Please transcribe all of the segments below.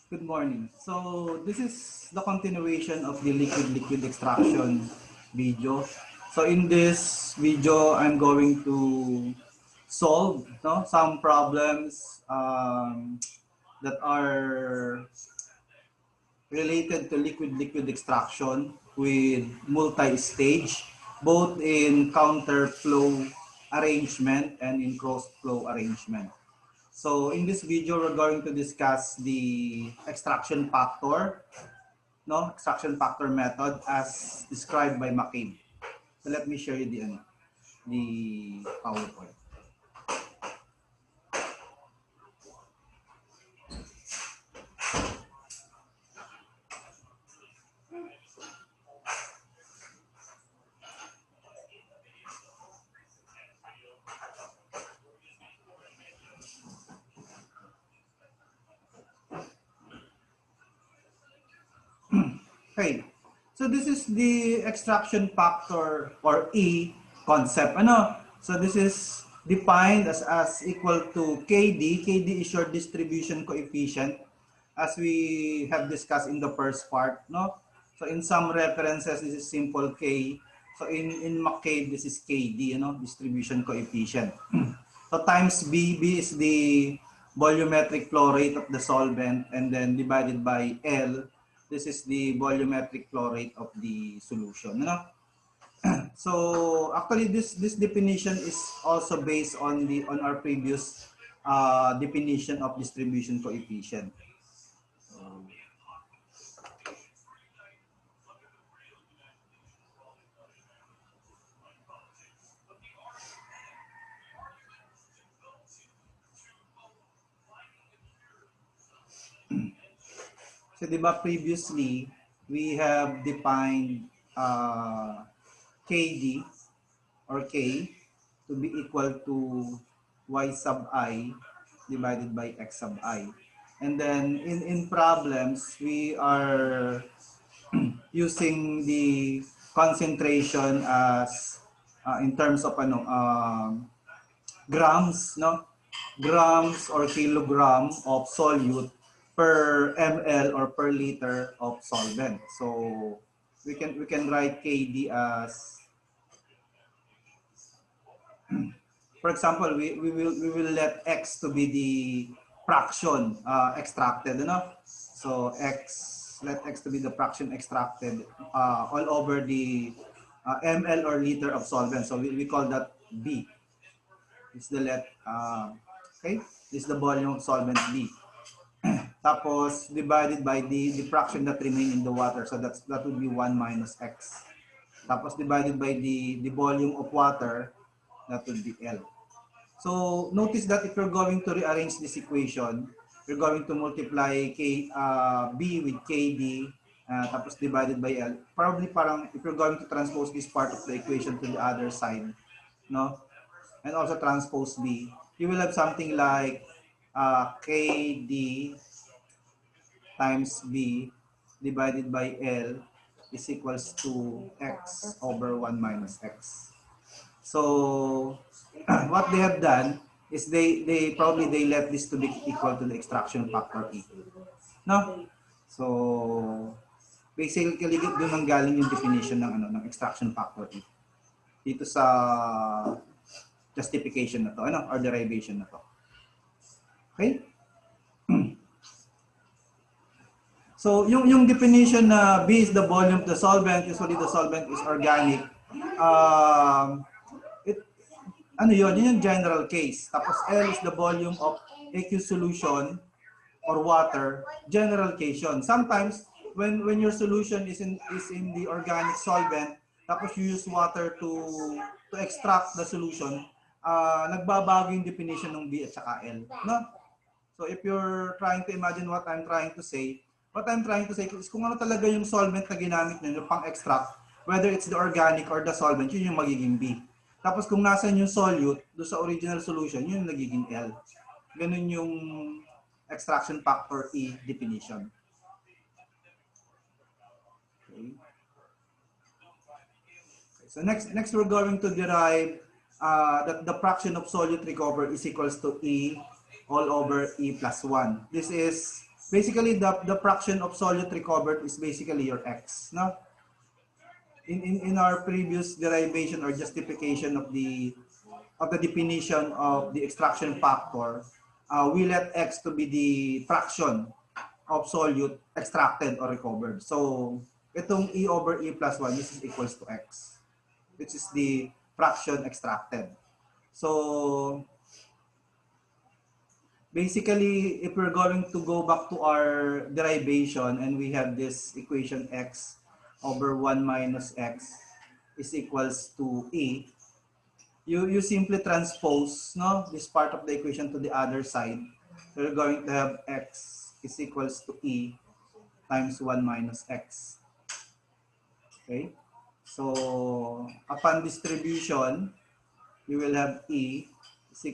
Good morning. So this is the continuation of the liquid extraction video. So in this video, I'm going to solve some problems that are related to liquid extraction with multi-stage, both in counter-flow arrangement and in cross-flow arrangement. So in this video, we're going to discuss the extraction factor, extraction factor method as described by McCabe. So let me share you the PowerPoint. Okay. So this is the extraction factor or E concept. So this is defined as equal to KD. KD is your distribution coefficient as we have discussed in the first part, no? So in some references, this is simple K. So in McCabe, this is KD, distribution coefficient. So times B, B is the volumetric flow rate of the solvent, and then divided by L, this is the volumetric flow rate of the solution. So actually, this definition is also based on our previous definition of distribution coefficient. So, di ba previously, we have defined KD or K to be equal to Y sub I divided by X sub I. And then in problems, we are using the concentration as in terms of grams, no? Grams or kilogram of solute per ml or per liter of solvent. So we can write KD as, for example, we will let X to be the fraction extracted, So let X to be the fraction extracted all over the ml or liter of solvent. So we call that B. Is the okay? This is the volume of solvent B. Tapos divided by the fraction that remain in the water. So that would be 1 minus X. Tapos divided by the volume of water, that would be L. So notice that if you're going to rearrange this equation, you're going to multiply B with KD, tapos divided by L. Probably parang if you're going to transpose this part of the equation to the other side, no? And also transpose B, you will have something like KD times B divided by L is equals to X over 1 minus X. So what they have done is they probably let this to be equal to the extraction factor E. No? So basically doon ang galing yung definition ng extraction factor E. Dito sa justification na to, or derivation na to. Okay? So yung definition na B is the volume of the solvent, usually the solvent is organic. Yun yung general case. Tapos L is the volume of aqueous solution or water, general case yun. Sometimes when your solution is in the organic solvent, tapos you use water to extract the solution, nagbabago yung definition ng B at saka L, no? So if you're trying to imagine what I'm trying to say is kung ano talaga yung solvent na ginamit nyo, yung pang-extract, whether it's the organic or the solvent, yun yung magiging B. Tapos kung nasan yung solute, doon sa original solution, yun yung nagiging L. Ganun yung extraction factor E definition. Okay. So next we're going to derive that the fraction of solute recovered is equals to E all over E plus 1. This is basically the fraction of solute recovered is basically your X. No? In our previous derivation or justification of the definition of the extraction factor, we let X to be the fraction of solute extracted or recovered. So itong E over E plus 1, this is equals to X, which is the fraction extracted. So basically, if we're going to go back to our derivation and we have this equation X over 1 minus X is equals to E, you simply transpose, no, this part of the equation to the other side. So you're going to have X is equals to E times 1 minus X. Okay? So upon distribution, we will have E is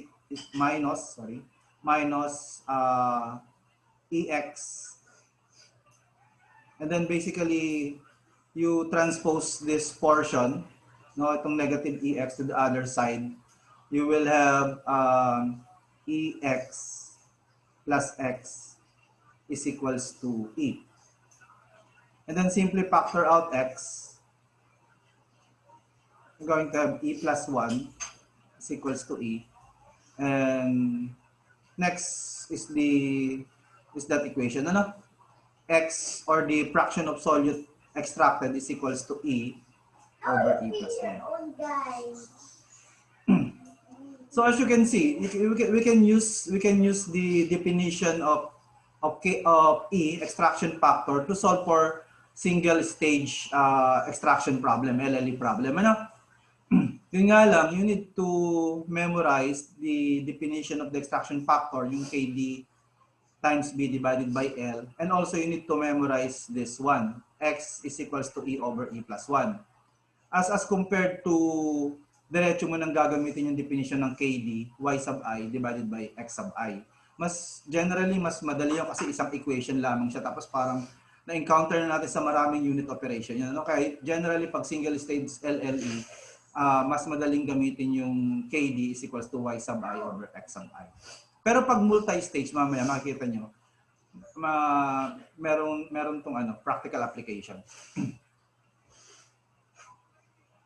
minus, minus EX. And then basically, you transpose this portion, no, itong negative EX to the other side. You will have EX plus X is equals to E. And then simply factor out X. We're going to have E plus 1 is equals to E. And next is that equation. Ano? X or the fraction of solute extracted is equals to E over E plus 1. So as you can see, we can use the definition of E extraction factor to solve for single stage extraction problem, LLE problem. Ano? Yun nga lang, you need to memorize the definition of the extraction factor, yung KD times B divided by L. And also you need to memorize this one. X is equals to E over E plus 1. As compared to diretso mo nang gagamitin yung definition ng KD, Y sub I divided by X sub I. Mas generally, mas madali yung kasi isang equation lamang siya. Tapos parang na-encounter na natin sa maraming unit operation. Yun, okay? Generally, pag single stage LLE, mas madaling gamitin yung KD is equals to Y sub I over X sub I. Pero pag multi-stage, mamaya makikita nyo, meron tong practical application.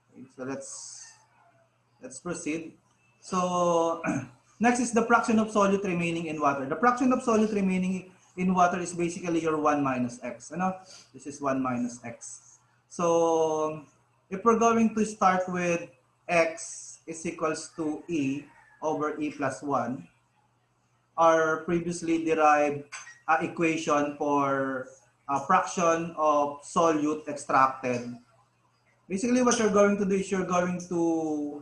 Okay, so let's proceed. So next is the fraction of solute remaining in water. The fraction of solute remaining in water is basically your 1 minus X. This is 1 minus X. So if we're going to start with X is equals to E over E plus 1, our previously derived equation for a fraction of solute extracted. Basically, what you're going to do is you're going to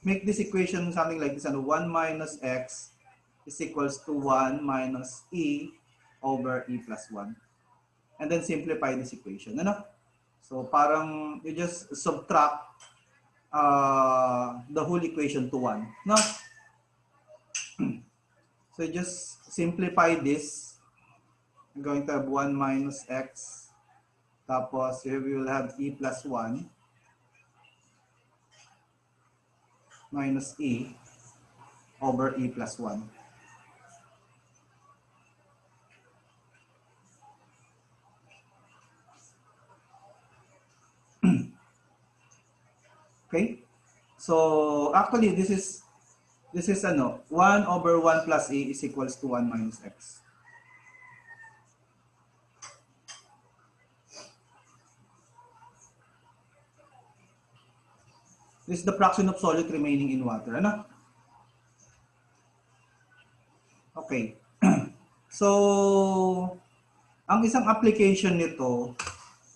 make this equation something like this. 1 minus X is equals to 1 minus E over E plus 1. And then simplify this equation. So parang you just subtract the whole equation to 1. No? So just simplify this. I'm going to have 1 minus X. Tapos here we will have E plus 1 minus E over E plus 1. Okay? So actually this is 1 over 1 plus E is equals to 1 minus X. This is the fraction of solute remaining in water. Okay. So, ang isang application nito,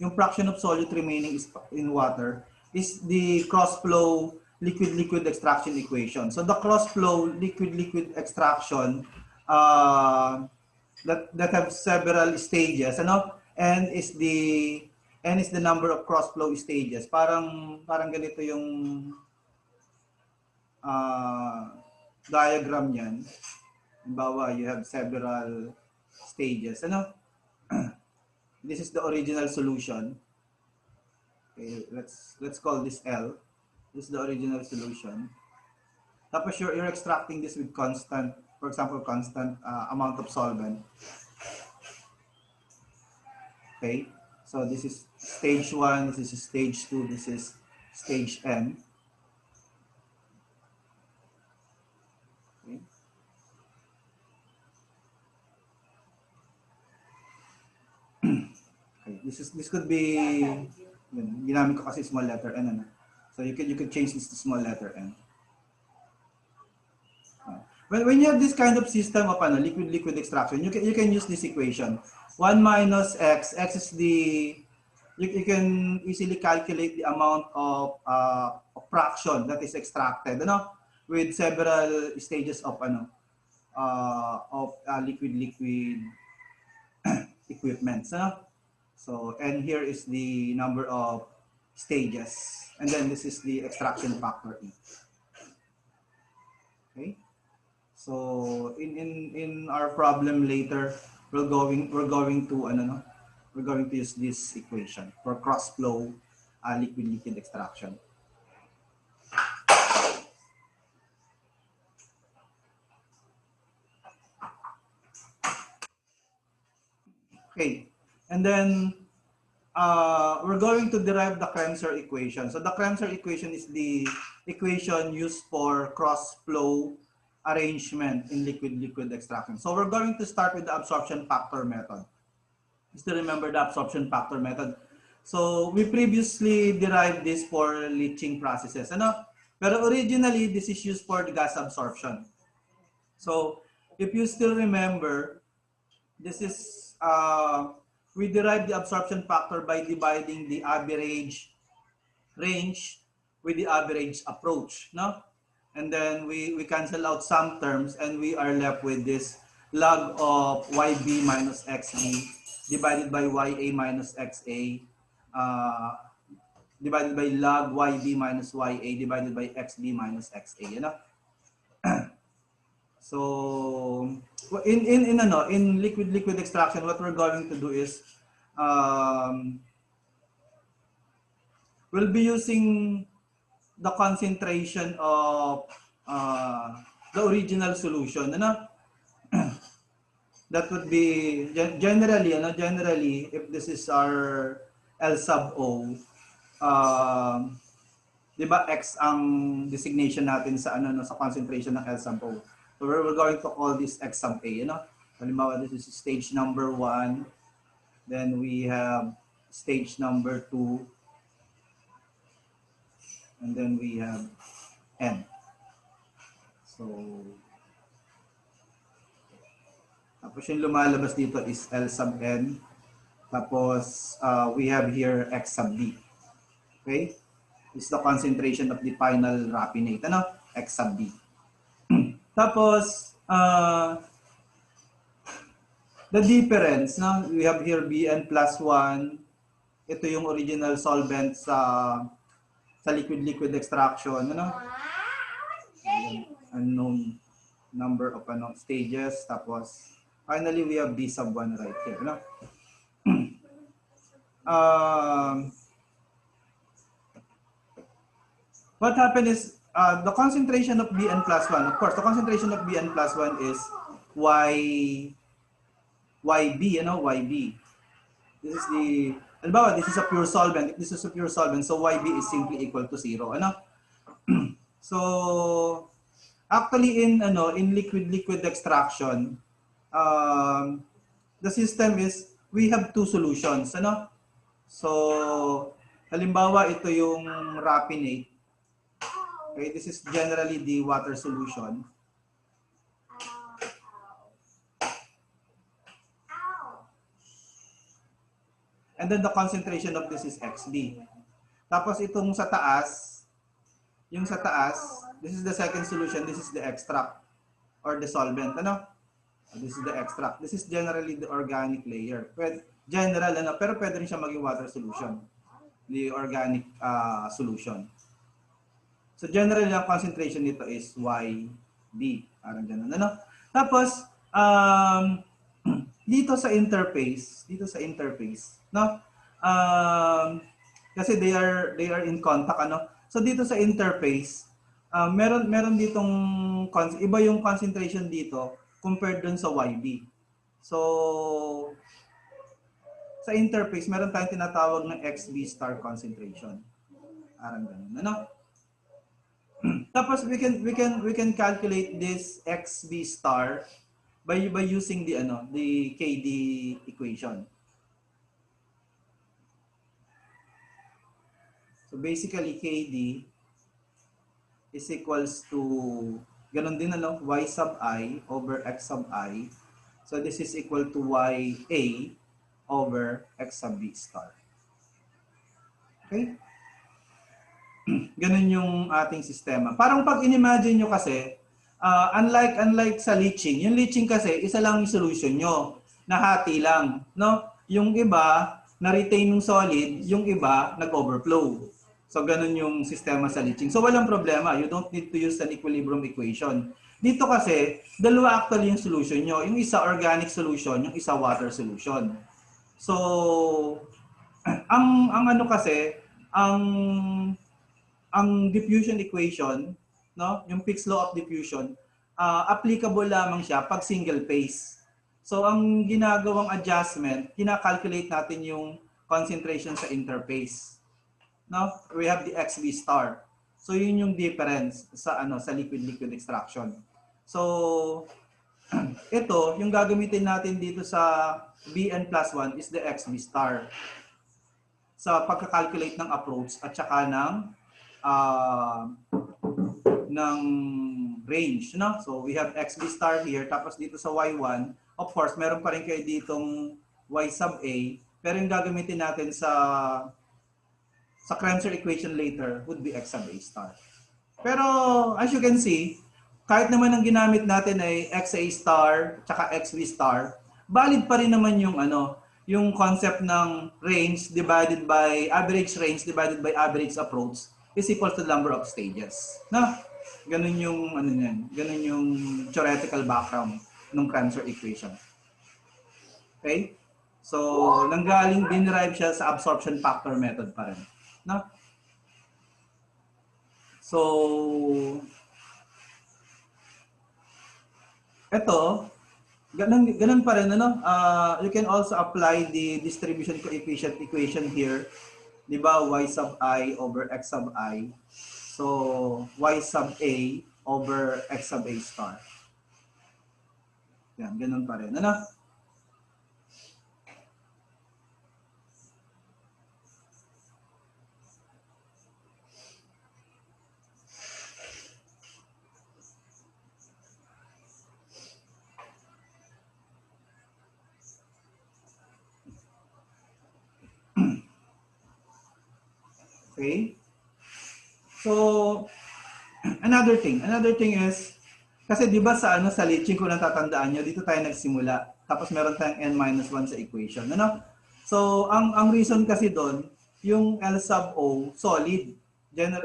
yung fraction of solute remaining in water, is the cross-flow liquid-liquid extraction equation. So, the cross-flow liquid-liquid extraction that have several stages, and is the number of cross-flow stages. Parang ganito yung diagram niyan. Halimbawa, you have several stages. This is the original solution. Okay, let's call this L. This is the original solution. Tapos you're extracting this with constant for example, constant amount of solvent. Okay, so this is stage 1, this is stage 2, this is stage N. Okay. Okay. This could be, ginamit ko kasi small letter N, ano? So you could change this to small letter N. When you have this kind of system of liquid extraction, you can use this equation. 1 minus x is the, you can easily calculate the amount of fraction that is extracted, with several stages of liquid equipment. So and here is the number of stages, and then this is the extraction factor E. Okay. So in our problem later, we're going to use this equation for cross flow liquid extraction. Okay, and then we're going to derive the Kremser equation. So the Kremser equation is the equation used for cross flow arrangement in liquid extraction. So we're going to start with the absorption factor method. Still remember the absorption factor method. So we previously derived this for leaching processes, pero originally this is used for the gas absorption. So if you still remember, this is we derived the absorption factor by dividing the average range with the average approach, and then we cancel out some terms, and we are left with this log of YB minus XB divided by YA minus XA divided by log YB minus YA divided by XB minus XA, So in liquid extraction, what we're going to do is we'll be using the concentration of the original solution, that would be generally if this is our L sub O, di ba X ang designation natin sa sa concentration ng L sub O. So we're going to call this X sub A, Halimbawa, this is stage number 1, then we have stage number 2, and then we have N. So tapos yung lumalabas dito is L sub N. Tapos we have here X sub B. Okay? This is the concentration of the final raffinate, X sub B. Tapos the difference, we have here Bn plus 1. Ito yung original solvent sa liquid extraction, unknown number of stages. Tapos finally we have B sub 1 right here, what happened is the concentration of Bn plus 1, of course, the concentration of Bn plus 1 is YB, YB. This is the, halimbawa, this is a pure solvent. If this is a pure solvent, so YB is simply equal to 0, So actually in liquid extraction, the system is we have two solutions, So halimbawa ito yung raffinate. Okay, this is generally the water solution. And then the concentration of this is XB. Tapos itong sa taas, yung sa taas, this is the second solution, this is the extract or the solvent, This is the extract. This is generally the organic layer. General, pero pwede rin siya maging water solution. The organic solution. So generally, ang concentration nito is YB. Parang ganun, Tapos, dito sa interface, kasi they are in contact, So dito sa interface, meron ditong iba yung concentration dito compared dun sa YB. So, sa interface, meron tayong tinatawag ng XB star concentration. Parang ganun, ano? Tapos we can calculate this XB star by using the KD equation. So basically KD is equals to ganun din y sub I over x sub I. So this is equal to YA over x sub B star. Okay? Ganun yung ating sistema. Parang pag in-imagine nyo kasi, unlike sa leaching, yung leaching kasi, isa lang yung solution nyo. Nahati lang. No? Yung iba, na-retain yung solid, yung iba, nag-overflow. So, ganun yung sistema sa leaching. So, walang problema. You don't need to use an equilibrium equation. Dito kasi, dalawa actually yung solution nyo. Yung isa organic solution, yung isa water solution. So, ang ano kasi, ang diffusion equation, no, yung Fick's law of diffusion, applicable lamang siya pag single phase. So ang ginagawang adjustment, kina-calculate natin yung concentration sa interface. No? We have the XB star. So yun yung difference sa sa liquid-liquid extraction. So ito, yung gagamitin natin dito sa Bn+1 is the XB star. Sa pagka-calculate ng approach at saka ng range, no? So we have XB star here, tapos dito sa Y1, of course, meron pa rin kayo ditong Y sub A, pero yung gagamitin natin sa Kramser equation later would be X sub A star. Pero as you can see, kahit naman ang ginamit natin ay XA star tsaka XB star, valid pa rin naman yung yung concept ng range divided by average range divided by average approach is equal to the number of stages. Na? Ganun yung ganun yung theoretical background ng Kramser equation. Okay? So, nanggaling dinerive siya sa absorption factor method pa rin. Na? So, ito, ganun pa rin, you can also apply the distribution coefficient equation here. Di ba? Y sub I over X sub I. So, Y sub A over X sub A star. Yan, ganun pa rin. Okay? So, another thing is, kasi di ba sa leaching, kung natatandaan nyo, dito tayo nagsimula. Tapos meron tayong n-1 sa equation. So, ang reason kasi doon, yung L sub O solid.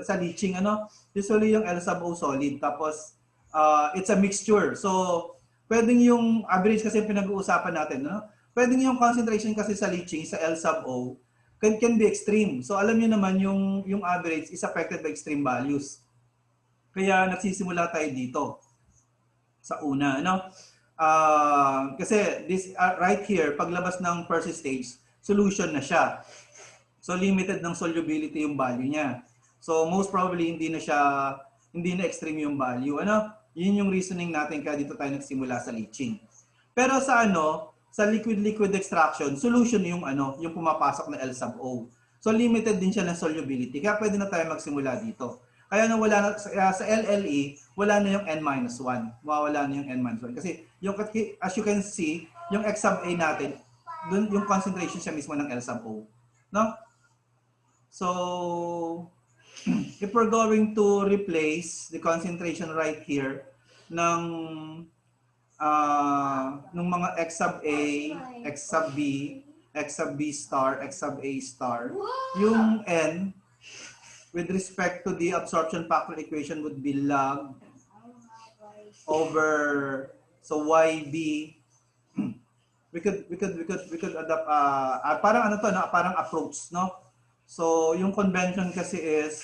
Sa leaching, usually yung L sub O solid. Tapos, it's a mixture. So, pwedeng yung average kasi pinag-uusapan natin, pwedeng yung concentration kasi sa leaching, sa L sub O, can be extreme. So alam niyo naman yung average is affected by extreme values. Kaya nagsisimula tayo dito sa una, kasi this right here, paglabas ng first stage, solution na siya. So limited ng solubility yung value niya. So most probably hindi na extreme yung value, Yun yung reasoning natin kaya dito tayo nagsimula sa leaching. Pero sa sa liquid-liquid extraction, solution yung yung pumapasok na L sub O. So limited din siya ng solubility. Kaya pwede na tayo magsimula dito. Kaya sa LLE, wala na yung N-1. Mawawala na yung N-1. Kasi as you can see, yung X sub A natin, dun yung concentration siya mismo ng L sub O. No? So, if we're going to replace the concentration right here ng mga X sub A, X sub B, X sub B star, X sub A star, yung N with respect to the absorption factor equation would be log over YB. We could adapt parang parang approach, no? So yung convention kasi is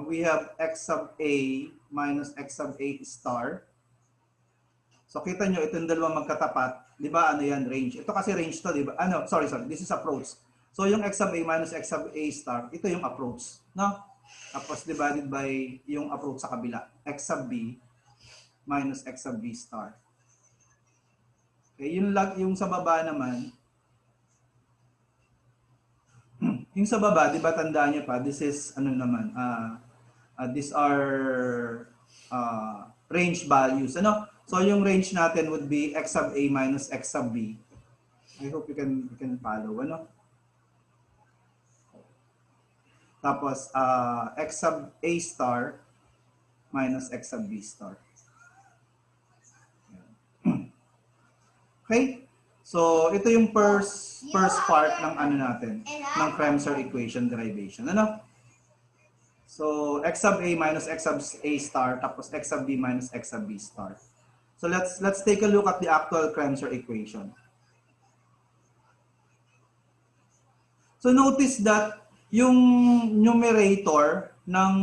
we have x sub a minus x sub a star. So kita nyo, itong dalawa magkatapat, di ba ano yan, range. Ito kasi range to, di ba? Ano, sorry, this is approach. So yung x sub a minus x sub a star, ito yung approach, no? Tapos divided by yung approach sa kabila, x sub b minus x sub b star. Okay, yung sa baba naman, yung sa baba, di ba tandaan nyo pa, this is, ano naman, these are range values, ano? So yung range natin would be x sub a minus x sub b. I hope you can follow, ano? Tapos x sub a star minus x sub b star. Okay? So ito yung first part ng ano natin, ng Kremser equation derivation, ano? So x sub a minus x sub a star tapos x sub b minus x sub b star. So let's take a look at the actual Kremser equation. So notice that yung numerator ng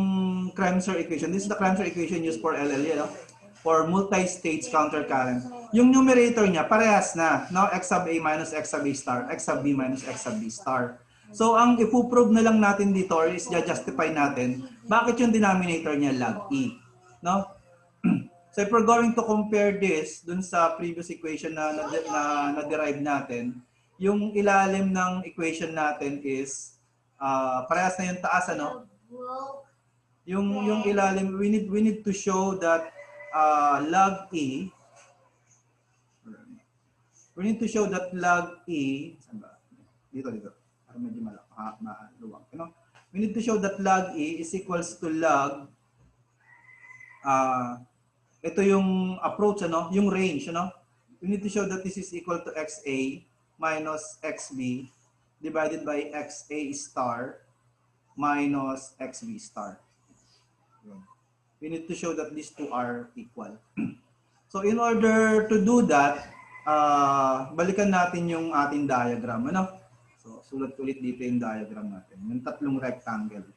Kremser equation, this is the Kremser equation used for LLE, no? For multi-states countercurrent. Yung numerator niya parehas na, no? X sub a minus x sub a star, x sub b minus x sub b star. So ang ipo-prove na lang natin dito or is justify natin bakit yung denominator niya log e, no? So if we're going to compare this dun sa previous equation na na-derive natin, yung ilalim ng equation natin is parehas na yung taas, ano? Yung ilalim, we need to show that log e, we need to show that log e, saan ba? Dito. Para medyo maluwag, ano? We need to show that log e is equals to log ito yung approach, ano? Yung range, ano? We need to show that this is equal to xa minus xb divided by xa star minus xb star. We need to show that these two are equal. So in order to do that, balikan natin yung ating diagram, ano? So sulat ulit dito yung diagram natin, yung tatlong rectangle.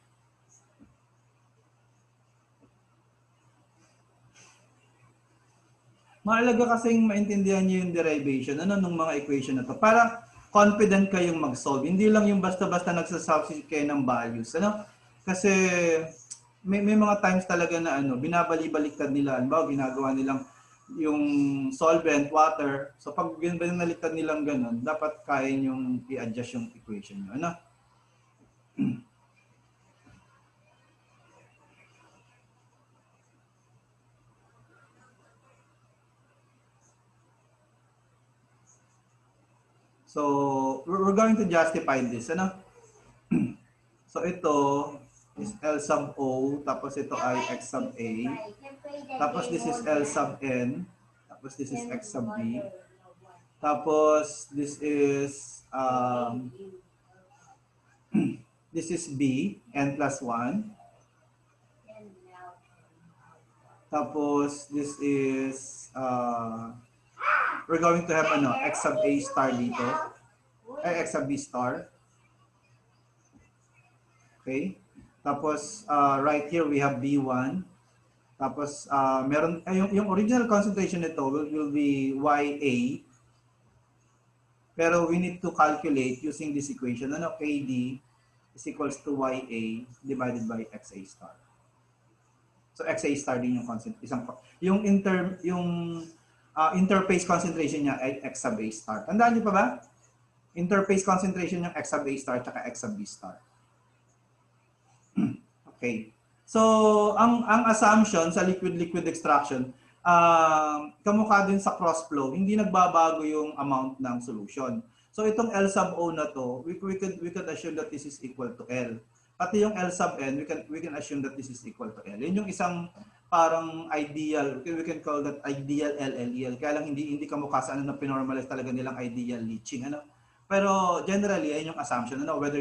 Mahalaga kasing maintindihan niyo yung derivation, ano, ng mga equation na to. Para confident kayong mag-solve. Hindi lang yung basta-basta nagsasubstitute kayo ng values, ano? Kasi may mga times talaga na ano, binabali-baliktad nila. Halimbawa, ginagawa nilang yung solvent, water. So pag binaliktad nilang ganun, dapat kaya yung i-adjust yung equation nyo, ano? So, we're going to justify this, ano? So, ito is L sub O, tapos ito ay X sub A, tapos this is L sub N, tapos this is X sub B, tapos this is B, N plus 1, tapos this is we're going to have ano, X sub A star dito. Ay, X sub B star. Okay. Tapos, right here we have B1. Tapos, meron, yung original concentration nito will be YA. Pero we need to calculate using this equation. Ano, KD is equals to YA divided by XA star. So, XA star din yung concentration. Yung interface concentration niya ay X sub A star. Tandaan niyo pa ba? Interface concentration ng X sub A star at X sub B star. Okay. So, ang assumption sa liquid-liquid extraction, kamukha din sa cross flow, hindi nagbabago yung amount ng solution. So, itong L sub O na to, we could assume that this is equal to L. Pati yung L sub N, we can assume that this is equal to L. Yun yung isang parang ideal, we can call that ideal LLEL. Kaya lang hindi kamukha sa ano na pinormalize talaga nilang ideal leaching, ano. Pero generally ayun yung assumption, ano, whether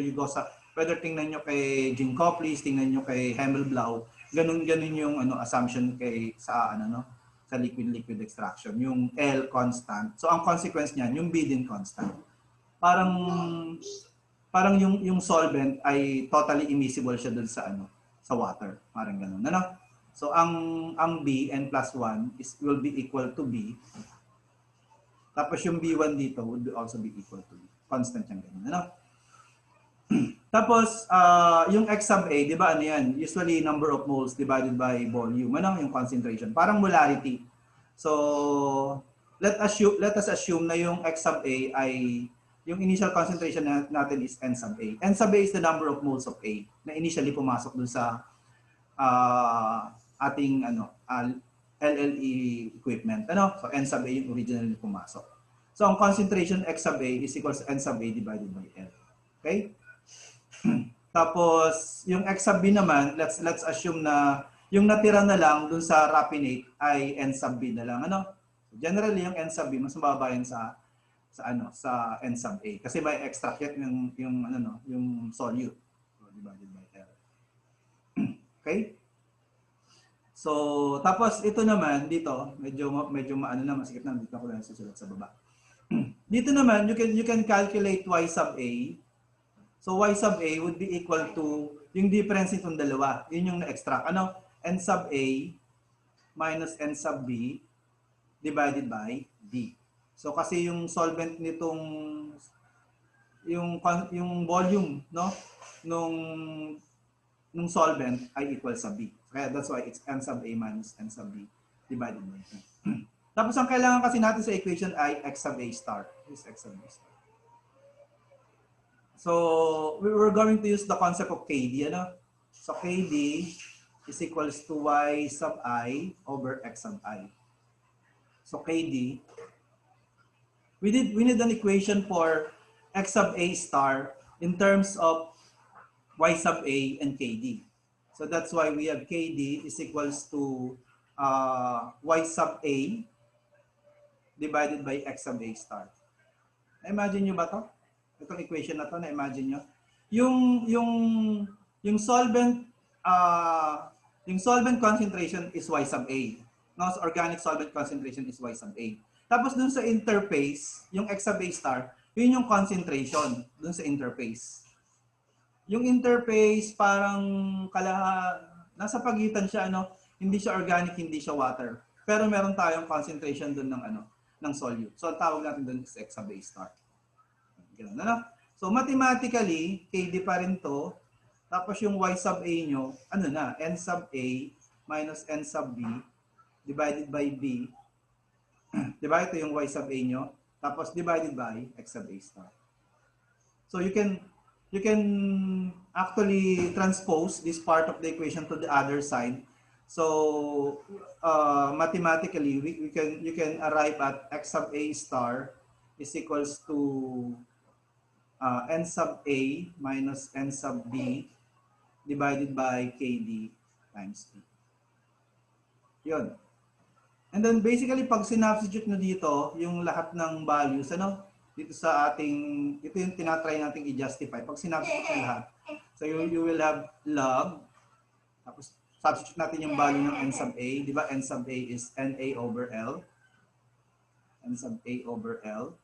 tingnan nyo kay Jean Coplis, tingnan nyo kay Hemmelblau, ganun yung ano assumption sa liquid extraction, yung L constant. So ang consequence niyan, yung B din constant. Parang yung solvent ay totally immiscible siya dun sa sa water. Parang ganun. Ano? So, ang B, n plus 1, will be equal to B. Tapos yung B1 dito would also be equal to B. Constant yung ganun. Ano? Tapos, yung X sub A, di ba ano yan? Usually, number of moles divided by volume. Ano yung concentration? Parang molarity. So, let us assume na yung X sub A ay, yung initial concentration natin is N sub A. N sub A is the number of moles of A na initially pumasok dun sa ating LLE equipment. Ano? So, N sub A yung originally pumasok. So, ang concentration X sub A is equals to N sub A divided by L. Okay? Tapos, yung X sub B naman, let's assume na yung natira na lang dun sa raffinate ay N sub B na lang. Ano? Generally, yung N sub B, mas mababa yan sa N sub A. Kasi may extract yan yung solute. So, divided by L. Okay? So, tapos ito naman, dito, medyo masikip na, dito ako lang susulat sa baba. Dito naman, you can calculate Y sub A. So, Y sub A would be equal to yung difference nitong dalawa. Yun yung na-extract. Ano? N sub A minus N sub B divided by D. So, kasi yung solvent nitong yung volume, no? Nung solvent ay equal sa B. Kaya that's why it's N sub A minus N sub B divided by D. Tapos, ang kailangan kasi natin sa equation ay X sub A star. This X sub A star. So, we're going to use the concept of KD. Ano? So, KD is equals to Y sub I over X sub I. So, KD, we need an equation for X sub A star in terms of Y sub A and KD. So, that's why we have KD is equals to Y sub A divided by X sub A star. Imagine nyo ba to? Itong equation na to, na-imagine nyo. Yung solvent concentration is Y sub A. No, so organic solvent concentration is Y sub A. Tapos dun sa interface, yung X sub A star, yun yung concentration dun sa interface. Yung interface parang nasa pagitan siya, hindi siya organic, hindi siya water. Pero meron tayong concentration dun ng solute. So ang tawag natin dun is X sub A star. Ganun, ano? So, mathematically, KD pa rin to. Tapos yung Y sub A nyo, N sub A minus N sub B divided by B. Diba? Ito yung Y sub A nyo. Tapos divided by X sub A star. So, you can actually transpose this part of the equation to the other side. So, mathematically, you can arrive at X sub A star is equals to N sub A minus N sub B divided by KD times D. Yun. And then basically, pag sinubstitute nyo dito, yung lahat ng values, dito sa ating, ito yung tinatry natin i-justify. Pag sinubstitute nyo lahat, so you will have log, tapos substitute natin yung value ng N sub A. Di ba? N sub A is NA over L. N sub A over L.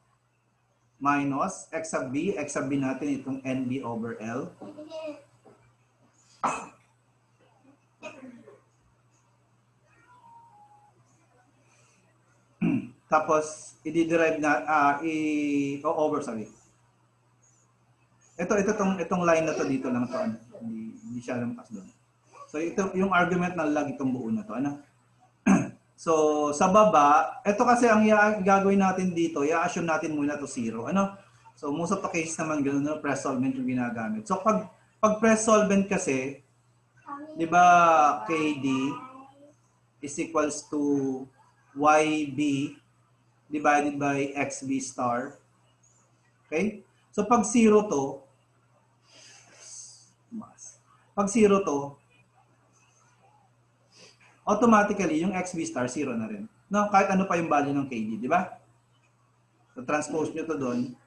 Minus X sub B natin itong NB over L. Tapos, i-derive na, sorry. Itong line na to dito lang to. Hindi siya lampas doon. So, ito yung argument ng log itong buo na to. So, sa baba, ito kasi ang gagawin natin dito, i-assume natin muna to 0. So, most of the case naman gano'n, press solvent yung ginagamit. So, pag press solvent kasi, di ba, KD is equals to YB divided by XB star. Okay? So, pag 0 to, automatically, yung XB star, 0 na rin. No, kahit ano pa yung value ng KD, di ba? So, transpose nyo to doon.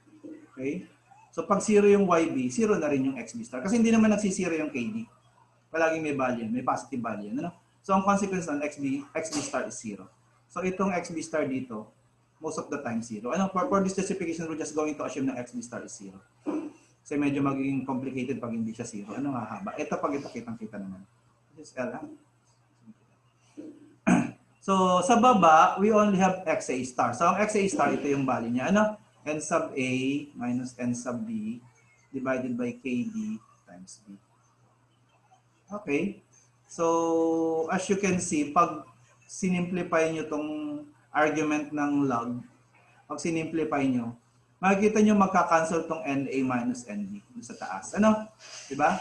Okay? So, pag 0 yung YB, 0 na rin yung XB star. Kasi hindi naman nagsisiro yung KD. Palaging may value, may positive value. So, ang consequence ng XB star is 0. So, itong XB star dito, most of the time 0. For this justification, we're just going to assume na XB star is 0. Kasi medyo magiging complicated pag hindi siya 0. Haba. Ito pag ito kitang-kita naman. Just L lang. So, sa baba, we only have XA star. So, ang XA star, ito yung value niya. Ano? N sub A minus N sub B divided by KD times B. Okay. So, as you can see, pag sinimplify nyo tong argument ng log, pag sinimplify nyo, makikita nyo magka-cancel tong NA minus NB sa taas. Ano? Diba?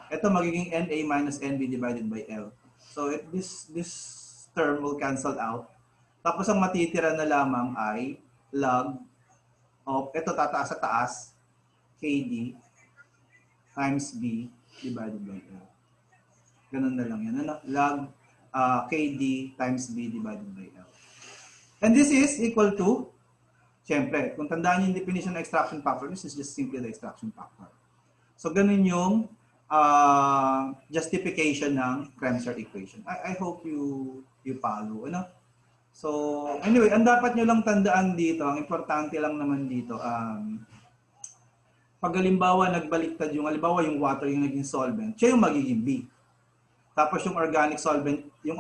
Ito magiging NA minus NB divided by L. So, this term will cancel out. Tapos ang matitira na lamang ay log of, ito tataas sa taas, KD times B divided by L. Ganun na lang yan. Ano? Log KD times B divided by L. And this is equal to, siyempre, kung tandaan yung definition ng extraction factor, this is just simply the extraction factor. So, ganun yung justification ng Kremser equation. I hope you follow. Ano? So, anyway, ang dapat nyo lang tandaan dito, ang importante lang naman dito, pag halimbawa nagbaliktad yung, halimbawa yung water yung naging solvent, siya yung magiging B. Tapos yung organic solvent, yung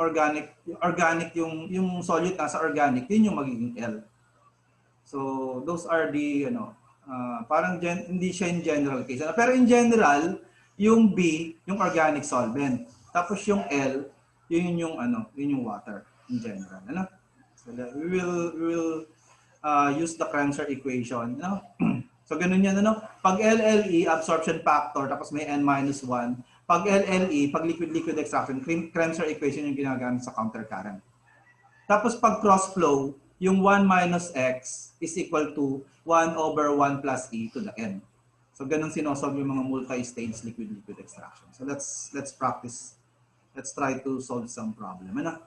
solute nasa organic, yun yung magiging L. So, those are the, parang hindi siya in general case. Pero in general, yung B, yung organic solvent. Tapos yung L, yun yung water in general. Ano? So, we will use the Kremser equation. No? So, ganun yan. Ano? Pag LLE, absorption factor, tapos may N-1. Pag LLE, pag liquid-liquid extraction, Kremser equation yung ginagamit sa countercurrent. Tapos pag cross-flow, yung 1 minus X is equal to 1 over 1 plus E to the N. So, ganun sinosolve yung mga multi-stage liquid-liquid extraction. So, let's practice. Let's try to solve some problem. Ano?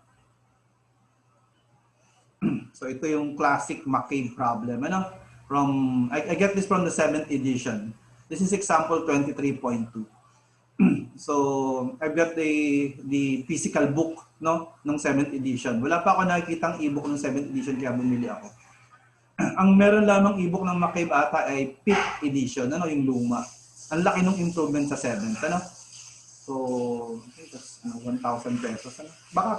So, ito yung classic McCabe problem. Ano? I get this from the 7th edition. This is example 23.2. So, I've got the physical book, no, ng 7th edition. Wala pa ako nakikitang e-book ng 7th edition kaya bumili ako. Ang meron lamang e-book ng McCabe ata ay 5th edition, ano, yung luma. Ang laki ng improvement sa 7th, ano? So, that's 1,000 pesos. Ano?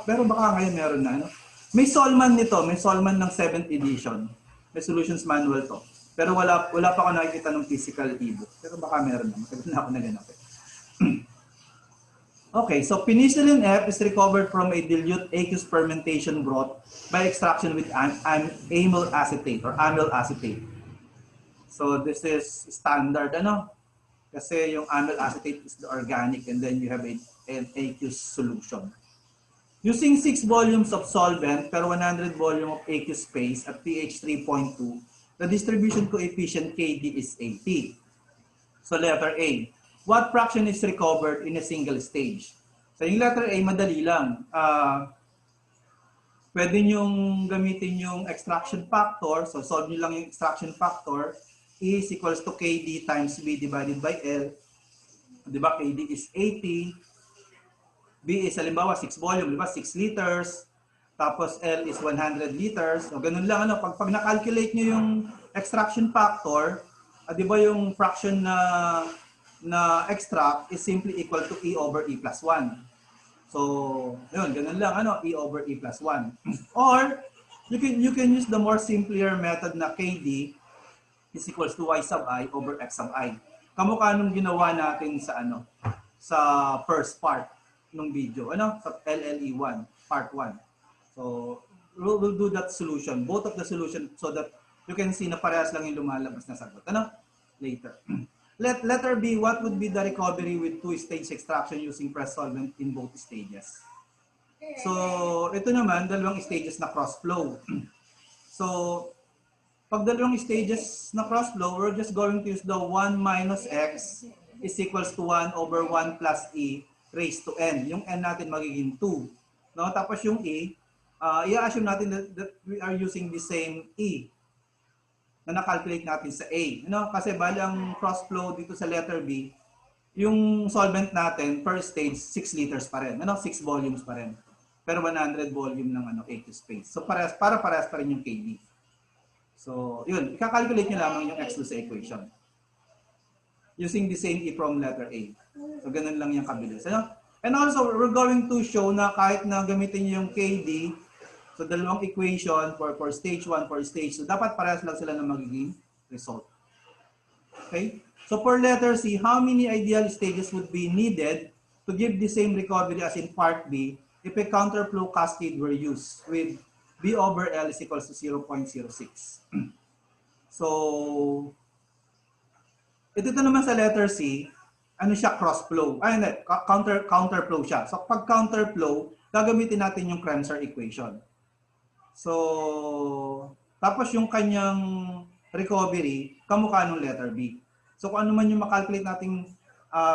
Pero baka ngayon meron na, ano? May Solman nito, may Solman ng 7th edition. May solutions manual to. Pero wala pa ako nakikita ng physical e-book. Pero baka meron na. Matagal na ako naganap eh. Okay, so penicillin F is recovered from a dilute aqueous fermentation broth by extraction with amyl acetate or amyl acetate. So this is standard, ano? Kasi yung amyl acetate is the organic and then you have an aqueous solution. Using 6 volumes of solvent per 100 volume of aqueous phase at pH 3.2, the distribution coefficient Kd is 80. So letter A. What fraction is recovered in a single stage? So yung letter A, madali lang. Pwede nyong gamitin yung extraction factor. So solve nyo lang yung extraction factor. E is equals to Kd times B divided by L. Diba? Kd is 80. B is halimbawa 6 volume, diba? 6 liters. Tapos L is 100 liters. So ganun lang. Ano? Pag na-calculate nyo yung extraction factor, diba yung fraction na extract is simply equal to E over E plus 1. So, yun, ganun lang, ano, E over E plus 1. Or, you can use the more simpler method na KD is equals to Y sub I over X sub I. Kamukha nung ginawa natin sa, sa first part ng video, sa LLE1, part 1. So, we'll do that solution, both of the solution, so that you can see na parehas lang yung lumalabas na sagot, later. Letter B, what would be the recovery with two-stage extraction using press solvent in both stages? So, ito naman, dalawang stages na cross-flow. So, pag dalawang stages na cross-flow, we're just going to use the 1 minus X is equals to 1 over 1 plus E raised to N. Yung N natin magiging 2. No? Tapos yung E, i-assume natin that we are using the same E na na-calculate natin sa A. Kasi bali ang cross-flow dito sa letter B, yung solvent natin per stage 6 liters pa rin. 6 volumes pa rin. Pero 100 volume ng aqueous phase. So parehas pa rin yung KD. So yun, ika-calculate nyo lamang yung X sa equation. Using the same E from letter A. So ganun lang yung kabilis. And also, we're going to show na kahit na gamitin niyo yung KD, so dalawang equation for stage 1, for stage 2, dapat parehas lang sila na magiging result. Okay? So for letter C, how many ideal stages would be needed to give the same recovery as in part B if a counterflow cascade were used with B over L is equals to 0.06? So, ito naman sa letter C, ano siya, cross flow. Ay, hindi, counterflow siya. So, pag counterflow, gagamitin natin yung Kremser equation. So, tapos yung kanyang recovery, kamukha ng letter B. So, kung ano man yung makalculate nating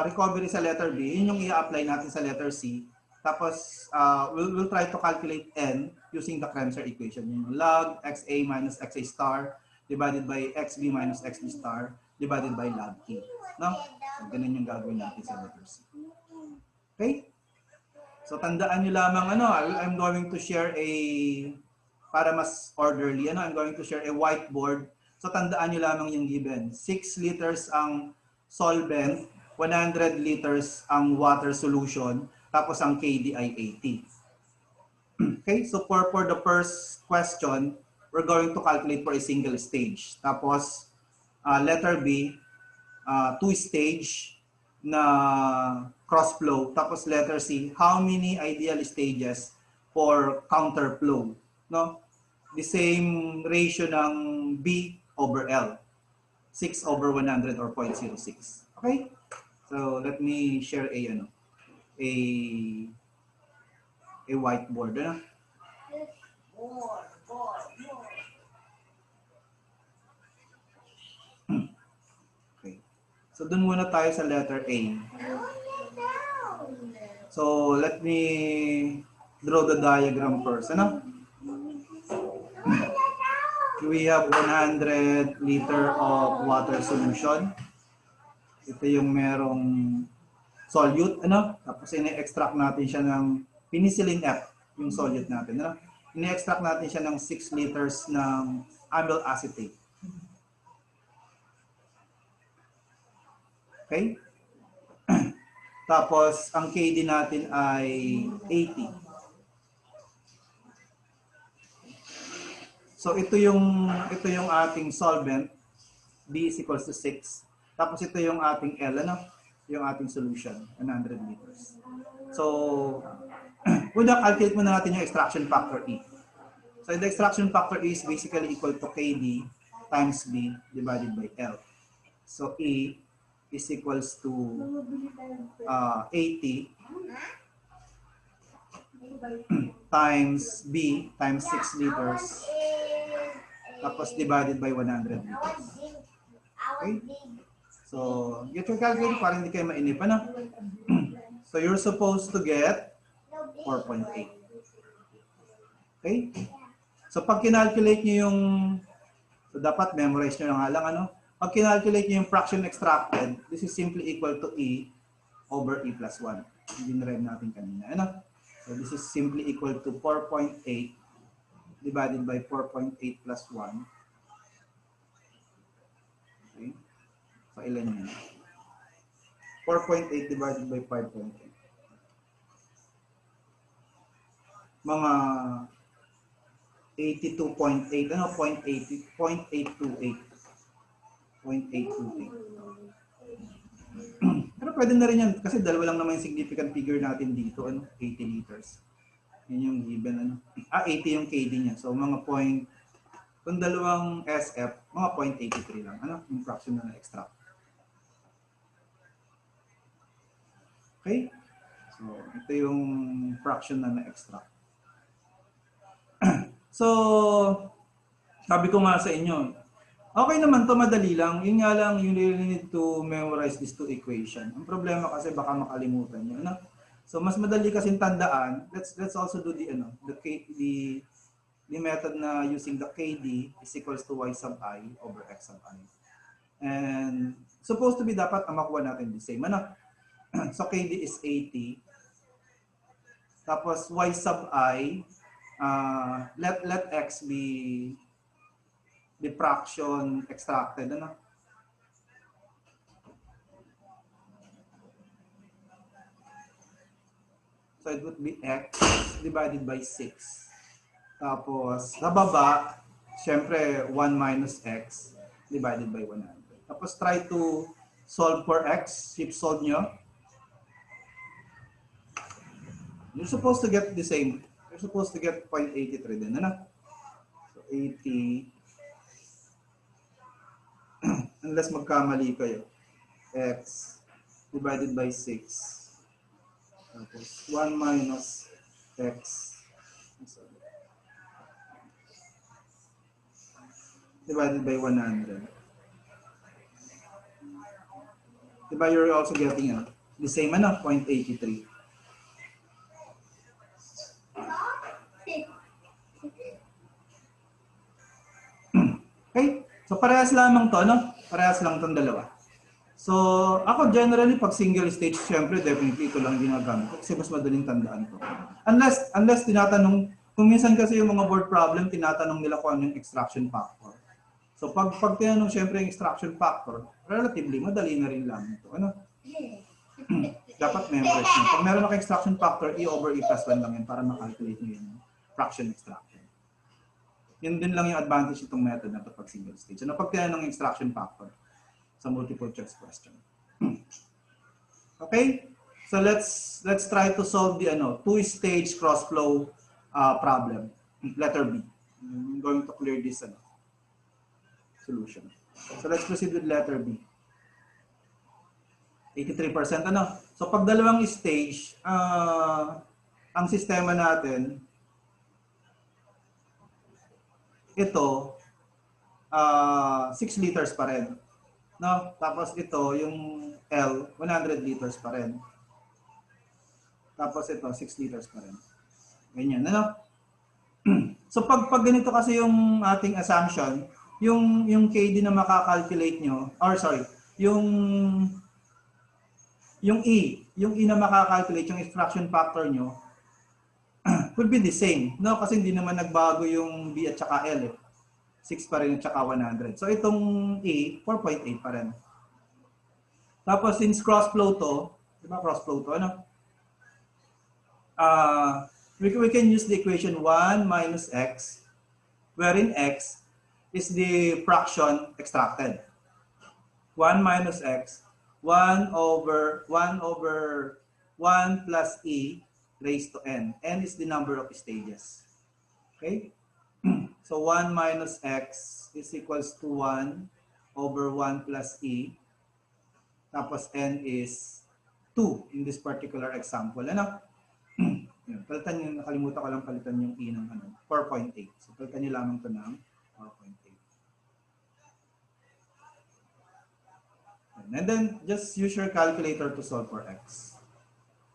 recovery sa letter B, yun yung i-apply natin sa letter C. Tapos, we'll try to calculate N using the Kremser equation. Yung log XA minus XA star divided by XB minus XB star divided by log A. No? So, ganun yung gagawin natin sa letter C. Okay? So, tandaan nyo lamang, I'm going to share para mas orderly, I'm going to share a whiteboard. So, tandaan nyo lamang yung given. 6 liters ang solvent, 100 liters ang water solution, tapos ang KD ay 80. Okay, so for the first question, we're going to calculate for a single stage. Tapos, letter B, 2-stage na cross flow. Tapos letter C, how many ideal stages for counter flow? No? The same ratio ng B over L. 6 over 100 or 0.06. Okay? So let me share a whiteboard. Okay. So dun muna tayo sa letter A. So let me draw the diagram first. We have 100 liter of water solution. Ito yung merong solute, Tapos ini-extract natin siya ng penicillin F, yung solute natin, Ini-extract natin siya ng 6 liters ng amyl acetate. Okay? Tapos ang KD natin ay 80. So ito yung ating solvent, B is equals to 6. Tapos ito yung ating L, yung ating solution, 100 liters. So, calculate muna natin yung extraction factor E. So the extraction factor E is basically equal to KD times B divided by L. So E is equals to 80 times B times 6 liters tapos divided by 100 liters. Okay? So, get your calculator para hindi kayo mainip. So, you're supposed to get 4.8. Okay? So, pag kinalculate nyo yung, so dapat memorize nyo na nga lang, Pag kinalculate nyo yung fraction extracted, this is simply equal to E over E plus 1. Dinerive natin kanina. So, this is simply equal to 4.8 divided by 4.8 plus 1. Okay. So, ilan yun? 4.8 divided by 5.8. Mga 82.8, 0.828. 0.828. Pero pwede na rin yan kasi dalawa lang naman yung significant figure natin dito, 80 liters. Yun yung given, 80 yung KD niya. So, mga kung dalawang SF, mga 0.83 lang, yung fraction na na-extract. Okay? So, ito yung fraction na na-extract. So, sabi ko nga sa inyo, okay naman to, madali lang. Yun nga lang, you really need to memorize these two equation. Ang problema kasi baka makalimutan nyo. So, mas madali kasing tandaan. Let's also do the method na using the KD is equals to Y sub I over X sub I. And supposed to be dapat ang makuha natin the same. So, KD is 80. Tapos, Y sub I, let X be the fraction extracted. So it would be x divided by 6. Tapos, sa baba, syempre, 1 minus x divided by 100. Tapos, try to solve for x. If solve nyo, you're supposed to get the same. You're supposed to get 0.83 din. Ano? So, 80. Unless magkamali kayo. X divided by 6. Tapos, 1 minus x divided by 100. Diba you're also getting the same 0.83. Okay? So parehas lamang to, no? Parehas lang tong dalawa. So ako generally pag single stage, syempre definitely ito lang ginagamit ko kasi mas madaling tandaan ko. Unless tinatanong, kung minsan kasi yung mga board problem, tinatanong nila kung ano yung extraction factor. So pag tinanong syempre yung extraction factor, relatively madali na rin lang ito. Ano? Dapat memorize nyo. Pag meron ako extraction factor, E over E plus 1 lang yan para makalculate nyo yung fraction extraction. Yun din lang yung advantage itong method na ito pag single stage. Ano pag tinanong yung extraction factor sa multiple choice question. Okay? So let's try to solve the two-stage cross-flow problem. Letter B. I'm going to clear this solution. So let's proceed with letter B. 83% So pag dalawang stage, ang sistema natin, ito, 6 liters pa rin. No? Tapos ito, yung L, 100 liters pa rin. Tapos ito, 6 liters pa rin. Ganyan, So pag ganito kasi yung ating assumption, yung KD na makakalculate nyo, or sorry, yung E na makakalculate, yung extraction factor nyo, would be the same. No? Kasi hindi naman nagbago yung B at saka L. 6 pa rin at saka 100. So itong E, 4.8 pa rin. Tapos since cross-flow to, di ba cross-flow to, we can use the equation 1 minus x, wherein x is the fraction extracted. 1 minus x, 1 over 1 plus e raised to n. N is the number of stages. Okay? So 1 minus x is equals to 1 over 1 plus e. Tapos n is 2 in this particular example. Palitan nyo, nakalimutan ko lang palitan yung e ng 4.8. So palitan nyo lamang ito ng 4.8. And then, just use your calculator to solve for x.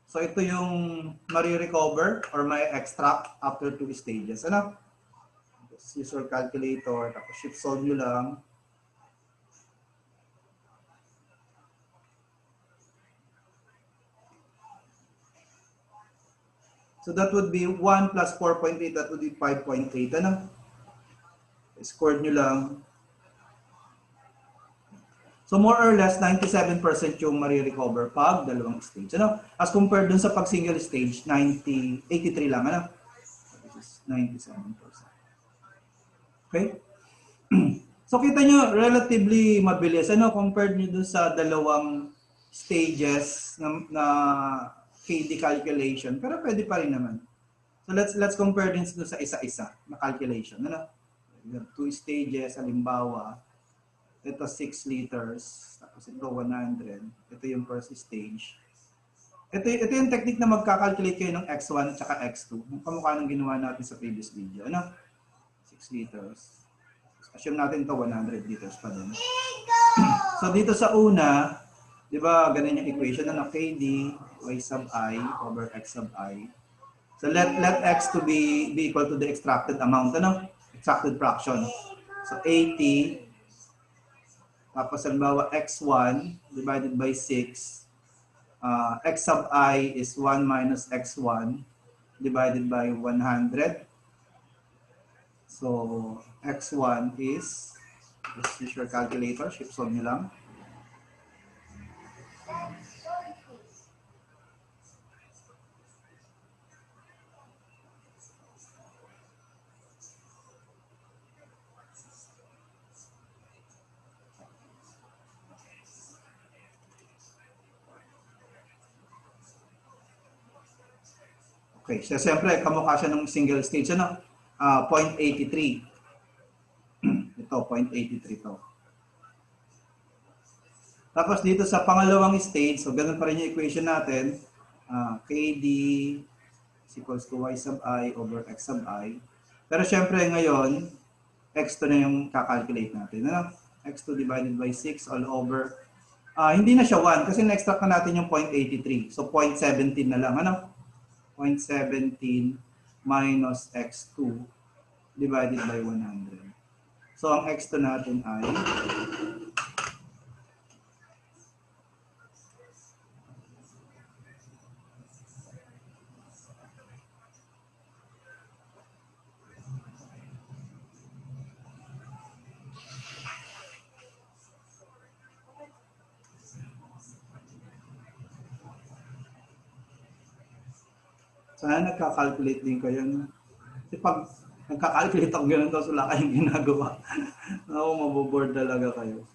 So, ito yung ma-recover or ma-extract after 2 stages. Just use your calculator, tapos shift solve nyo lang. So, that would be 1 plus 4.8, that would be 5.8. Scored nyo lang. So more or less, 97% yung ma-recover pag dalawang stage. As compared dun sa pag single stage, 83 lang. This is 97%. Okay? So kita nyo, relatively mabilis. Compared nyo dun sa dalawang stages na KD calculation. Pero pwede pa rin naman. So let's compare din dun sa isa-isa na calculation. 2 stages, halimbawa. Ito 6 liters, tapos ito 100. Ito yung first stage. Ito yung technique na magkakalculate kayo ng x1 at saka x2. Yung kamukha ng ginawa natin sa previous video. 6 liters. Assume natin ito 100 liters pa din. So dito sa una, di ba, ganun yung equation na KD y sub I over x sub I. So let x to be equal to the extracted amount, extracted fraction. So 80. Tapos halimbawa x1 divided by 6, x sub I is 1 minus x1 divided by 100. So x1 is, just use your calculator, shift solve nyo lang. Okay, so siyempre, kamukha siya ng single stage, ano? 0.83. Ito, 0.83 to. Tapos dito sa pangalawang stage, so ganun pa rin yung equation natin. KD is equals to y sub I over x sub I. Pero syempre ngayon, x2 na yung kakalculate natin. Ano? x2 divided by 6 all over. Hindi na siya 1 kasi na-extract na natin yung 0.83. So 0.17 na lang. Ano? 0.17 minus x2 divided by 100. So ang x2 natin ay sana nagka-calculate din kayo. No? Kasi pag nagka-calculate ako ganun, tapos wala kayong ginagawa. Ako, maboboard talaga kayo.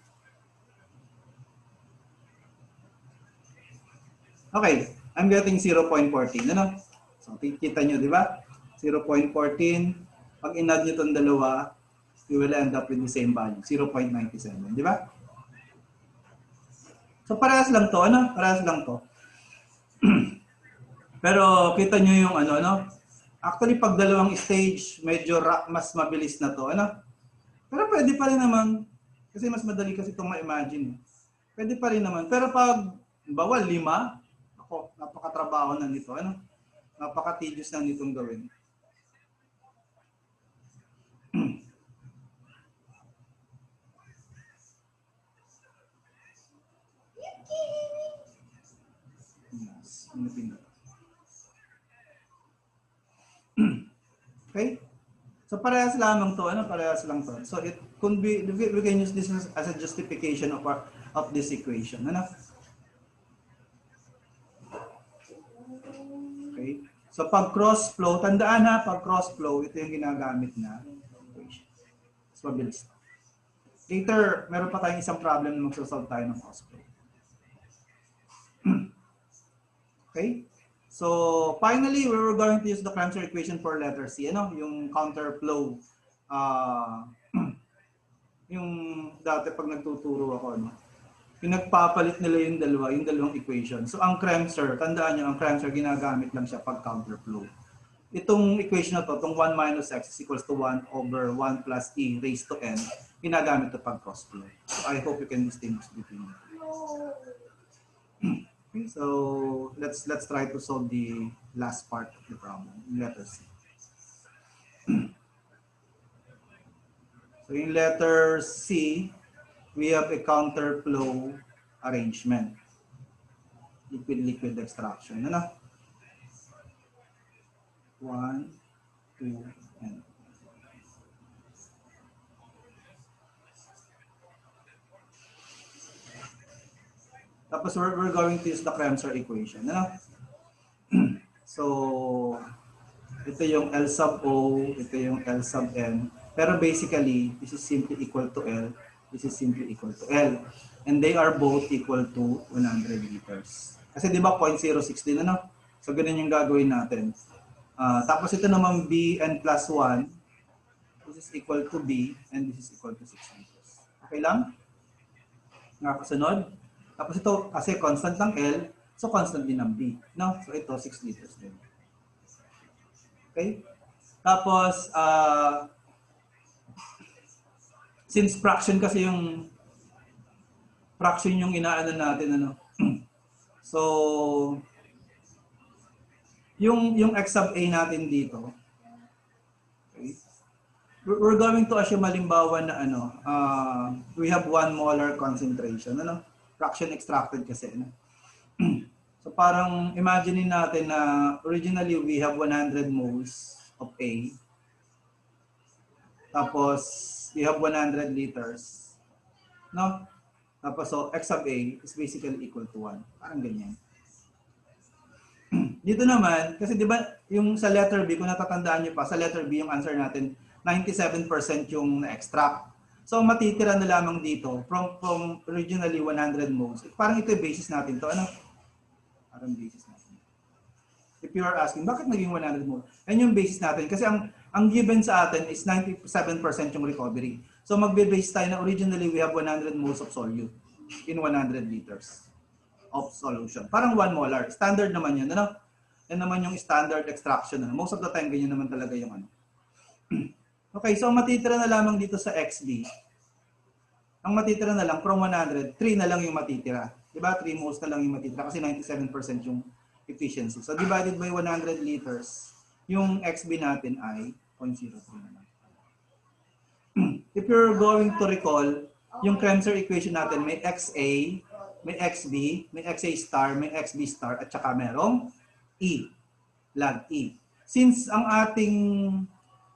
Okay, I'm getting 0.14. Ano? So, kita nyo, di ba? 0.14. Pag in-add nyo itong dalawa, you will end up with the same value, 0.97. Di ba? So, parehas lang to. Ano? Parehas lang to. Pero kita nyo yung ano, no? Actually, pag dalawang stage, medyo mas mabilis na to. Ano? Pero pwede pa rin naman. Kasi mas madali kasi itong ma-imagine. Pwede pa rin naman. Pero pag, bawal, 5, ako, napakatrabaho na nito. Ano? Napaka-tedious na nitong gawin. Yes. Okay? So parehas lamang to, ano? Parehas lang to. So it could be, we can use this as a justification of this equation. Ano? Okay? So pag cross flow, tandaan ha, pag cross flow, ito yung ginagamit na equation. So mabilis. Later, meron pa tayong isang problem na magsasolve tayo ng cross flow. Okay? So, finally, we were going to use the Kramser equation for letter C. Ano? Yung counterflow. Yung dati pag nagtuturo ako, ano? Pinagpapalit nila yung dalawang equation. So, ang Kramser, tandaan nyo, ang Kramser ginagamit lang siya pag counterflow. Itong equation na to, itong 1 minus x is equals to 1 over 1 plus e raised to n, ginagamit ito pag crossflow. So, I hope you can distinguish between them. Okay, so let's try to solve the last part of the problem, letter C. So in letter C, we have a counterflow arrangement. Liquid-liquid extraction. Ano? 1, 2, and tapos we're going to use the Kramser equation. Ano? So, ito yung L sub O, ito yung L sub N. Pero basically, this is simply equal to L. This is simply equal to L. And they are both equal to 100 liters. Kasi di ba 0.06 din, ano? So, ganun yung gagawin natin. Tapos ito naman B n plus 1. This is equal to B and this is equal to 6 liters. Okay lang? Nakasunod? Tapos ito, kasi constant lang L, so constant din ang B. No? So ito, 6 liters din. Okay? Tapos, since fraction kasi yung inaano natin, ano? So, yung x sub A natin dito, okay? We're going to assume halimbawa na ano, we have 1 molar concentration, ano? Fraction extracted kasi. No? So parang imagine natin na originally we have 100 moles of A. Tapos we have 100 liters. No? Tapos so x sub A is basically equal to 1. Parang ganyan. Dito naman, kasi di ba yung sa letter B, kung natatandaan nyo pa, sa letter B yung answer natin, 97% yung na-extract. So matitira na lamang dito from originally 100 moles. Parang ito yung basis natin to, ano? Parang basis natin. If you are asking, bakit naging 100 mole? Yan yung basis natin. Kasi ang given sa atin is 97% yung recovery. So magbe-base tayo na originally we have 100 moles of solute in 100 liters of solution. Parang 1 molar. Standard naman yun. Ano? Yan naman yung standard extraction. Ano? Most of the time, ganyan naman talaga yung ano. Okay, so matitira na lamang dito sa XB. Ang matitira na lang from 100, 3 na lang yung matitira. Diba? 3 moles na lang yung matitira kasi 97% yung efficiency. So divided by 100 liters, yung XB natin ay 0.03 naman. If you're going to recall, yung Kremser equation natin may XA, may XB, may XA star, may XB star, at saka merong E, log E. Since ang ating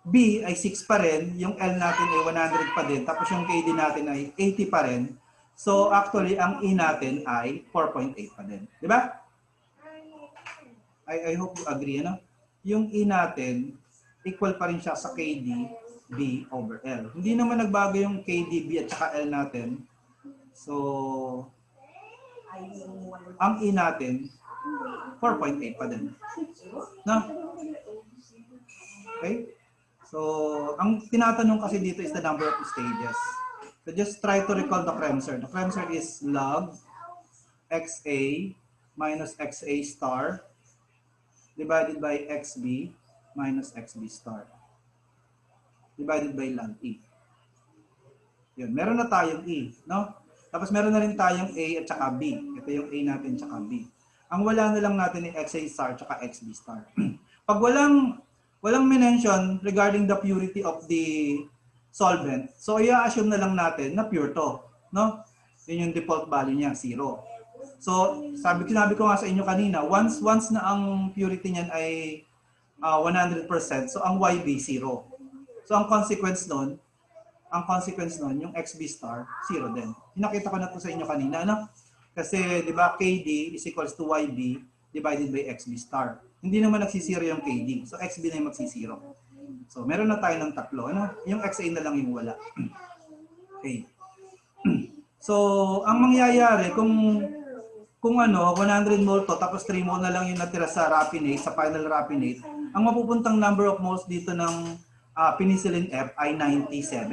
B ay 6 pa rin, yung L natin ay 100 pa din, tapos yung KD natin ay 80 pa rin, so actually ang E natin ay 4.8 pa din. Di ba? I hope you agree, ano? Yung E natin, equal pa rin siya sa KD, B over L. Hindi naman nagbago yung KD, B at saka L natin. So, ang E natin, 4.8 pa din. No? Okay? So, ang tinatanong kasi dito is the number of stages. So, just try to recall the Kremser. The Kremser is log XA minus XA star divided by XB minus XB star divided by log E. Yun. Meron na tayong E, no? Tapos meron na rin tayong A at saka B. Ito yung A natin at saka B. Ang wala na lang natin ay XA star at saka XB star. Pag walang mention regarding the purity of the solvent, so i-assume na lang natin na pure to, no? Yun yung default value niya, 0. So, sinabi ko nga sa inyo kanina, once na ang purity niyan ay 100%, so ang YB 0. So ang consequence nun, yung XB star, 0 din. Pinakita ko na to sa inyo kanina, ano? Kasi, di ba, KD is equals to YB divided by XB star. Hindi naman nagsisiro yung KD. So XB na yung magsisiro. So meron na tayo ng tatlo, ano? Yung XA na lang yung wala. Okay. So, ang mangyayari, kung 100 mole to, tapos 3 mole na lang yung natira sa raffinate, sa final raffinate, ang mapupuntang number of moles dito ng penicillin F ay 97.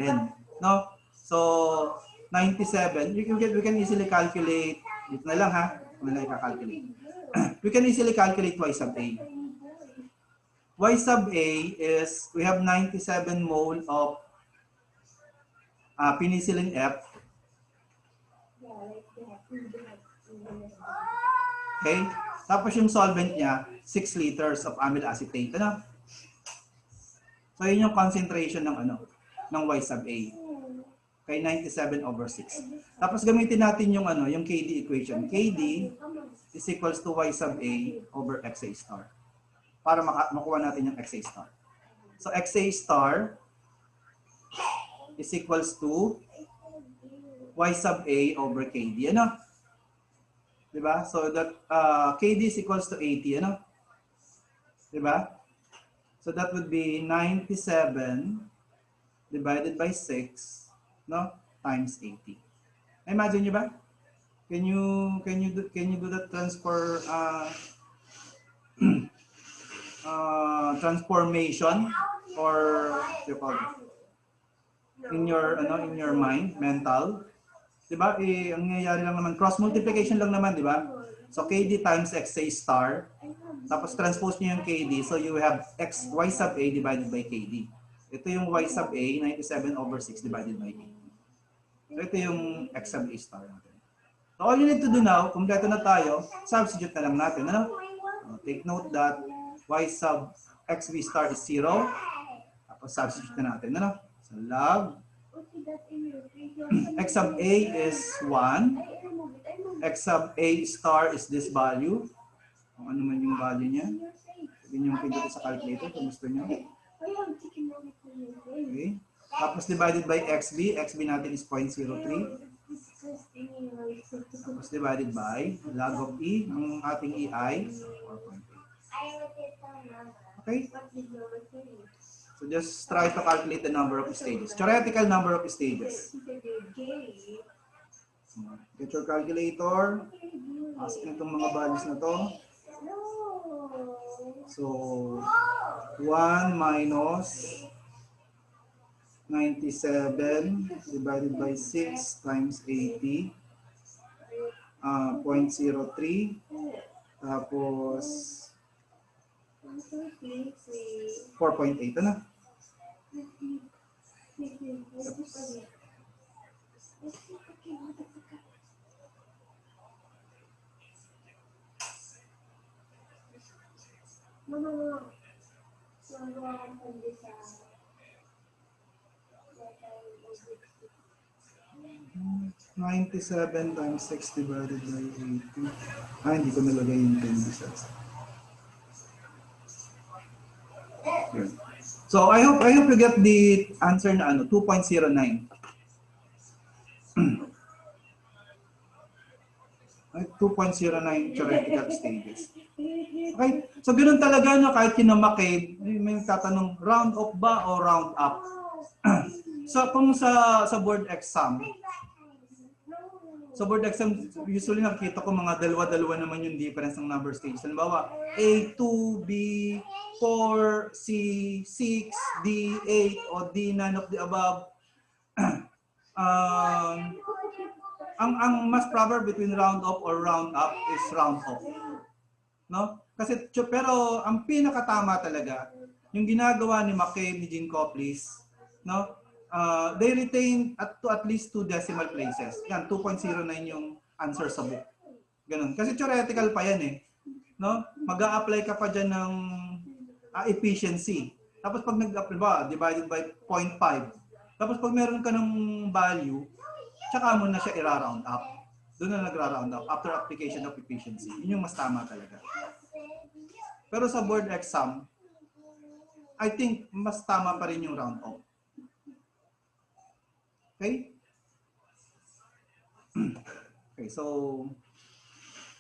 No? So, 97, we can easily calculate, dito na lang ha, kung na i-calculate. We can easily calculate Y sub A. Y sub A is, we have 97 mole of penicillin F. Okay? Tapos yung solvent niya, 6 liters of amyl acetate. Ano? So yun yung concentration ng Y sub A. Okay, 97 over 6. Tapos gamitin natin yung yung KD equation. KD is equals to Y sub A over XA star. Para makuha natin yung XA star. So XA star is equals to Y sub A over KD. Ano? Diba? So that KD is equals to 80. Ano? Diba? So that would be 97 divided by 6, no, times 80. Imagine nyo ba? Can you do that transformation or in your mind, mental? Diba? Ang nangyayari lang naman, cross multiplication lang naman, diba? So KD times XA star, tapos transpose nyo yung KD, so you have Y sub A divided by KD. Ito yung Y sub A, 97 over 6 divided by 80. So ito yung X sub A star natin. So all you need to do now, kumpleto na tayo, substitute na lang natin. Ano? Take note that Y sub XB star is 0. Tapos substitute na natin. Ano? So log X sub A is 1. X sub A star is this value. Kung ano man yung value niya. Pwede nyo pindutin sa calculator kung gusto nyo. Okay. Tapos divided by XB. XB natin is 0.03. Tapos divided by log of E. Ang ating E ay 4.8. Okay? So just try to calculate the number of stages. Theoretical number of stages. Get your calculator. Ask nyo itong mga values na to. So 1 minus 97 divided by 6 times 80, 0.03, tapos 4.8, ano? No. 97 times 6 divided by 80. Hindi ko nalagay yung 10 results. So I hope you get the answer na 2.09. 2.09 theoretical stages. Okay? So ganoon talaga kahit kinamake, may tatanong round off ba o round up? So kung sa board exam, usually nakikita ko mga dalawa-dalawa naman yung difference ng number stage. Halimbawa, A, 2, B, 4, C, 6, D, 8, o D, none of the above. Ang mas proper between round off or round up is round off. No? Kasi pero ang pinakatama talaga yung ginagawa ni McCabe, ni Gene Coplis, no? They retain at least 2 decimal places. Yan, 2.09 yung answer sa book. Ganun. Kasi theoretical pa yan eh. No? Mag-a-apply ka pa dyan ng efficiency. Tapos pag nag-apply ba, divided by 0.5. Tapos pag meron ka ng value, tsaka mo na siya i-round up. Doon na nagra-round up after application of efficiency. Yun yung mas tama talaga. Pero sa board exam, I think mas tama pa rin yung round up. Okay? Okay, so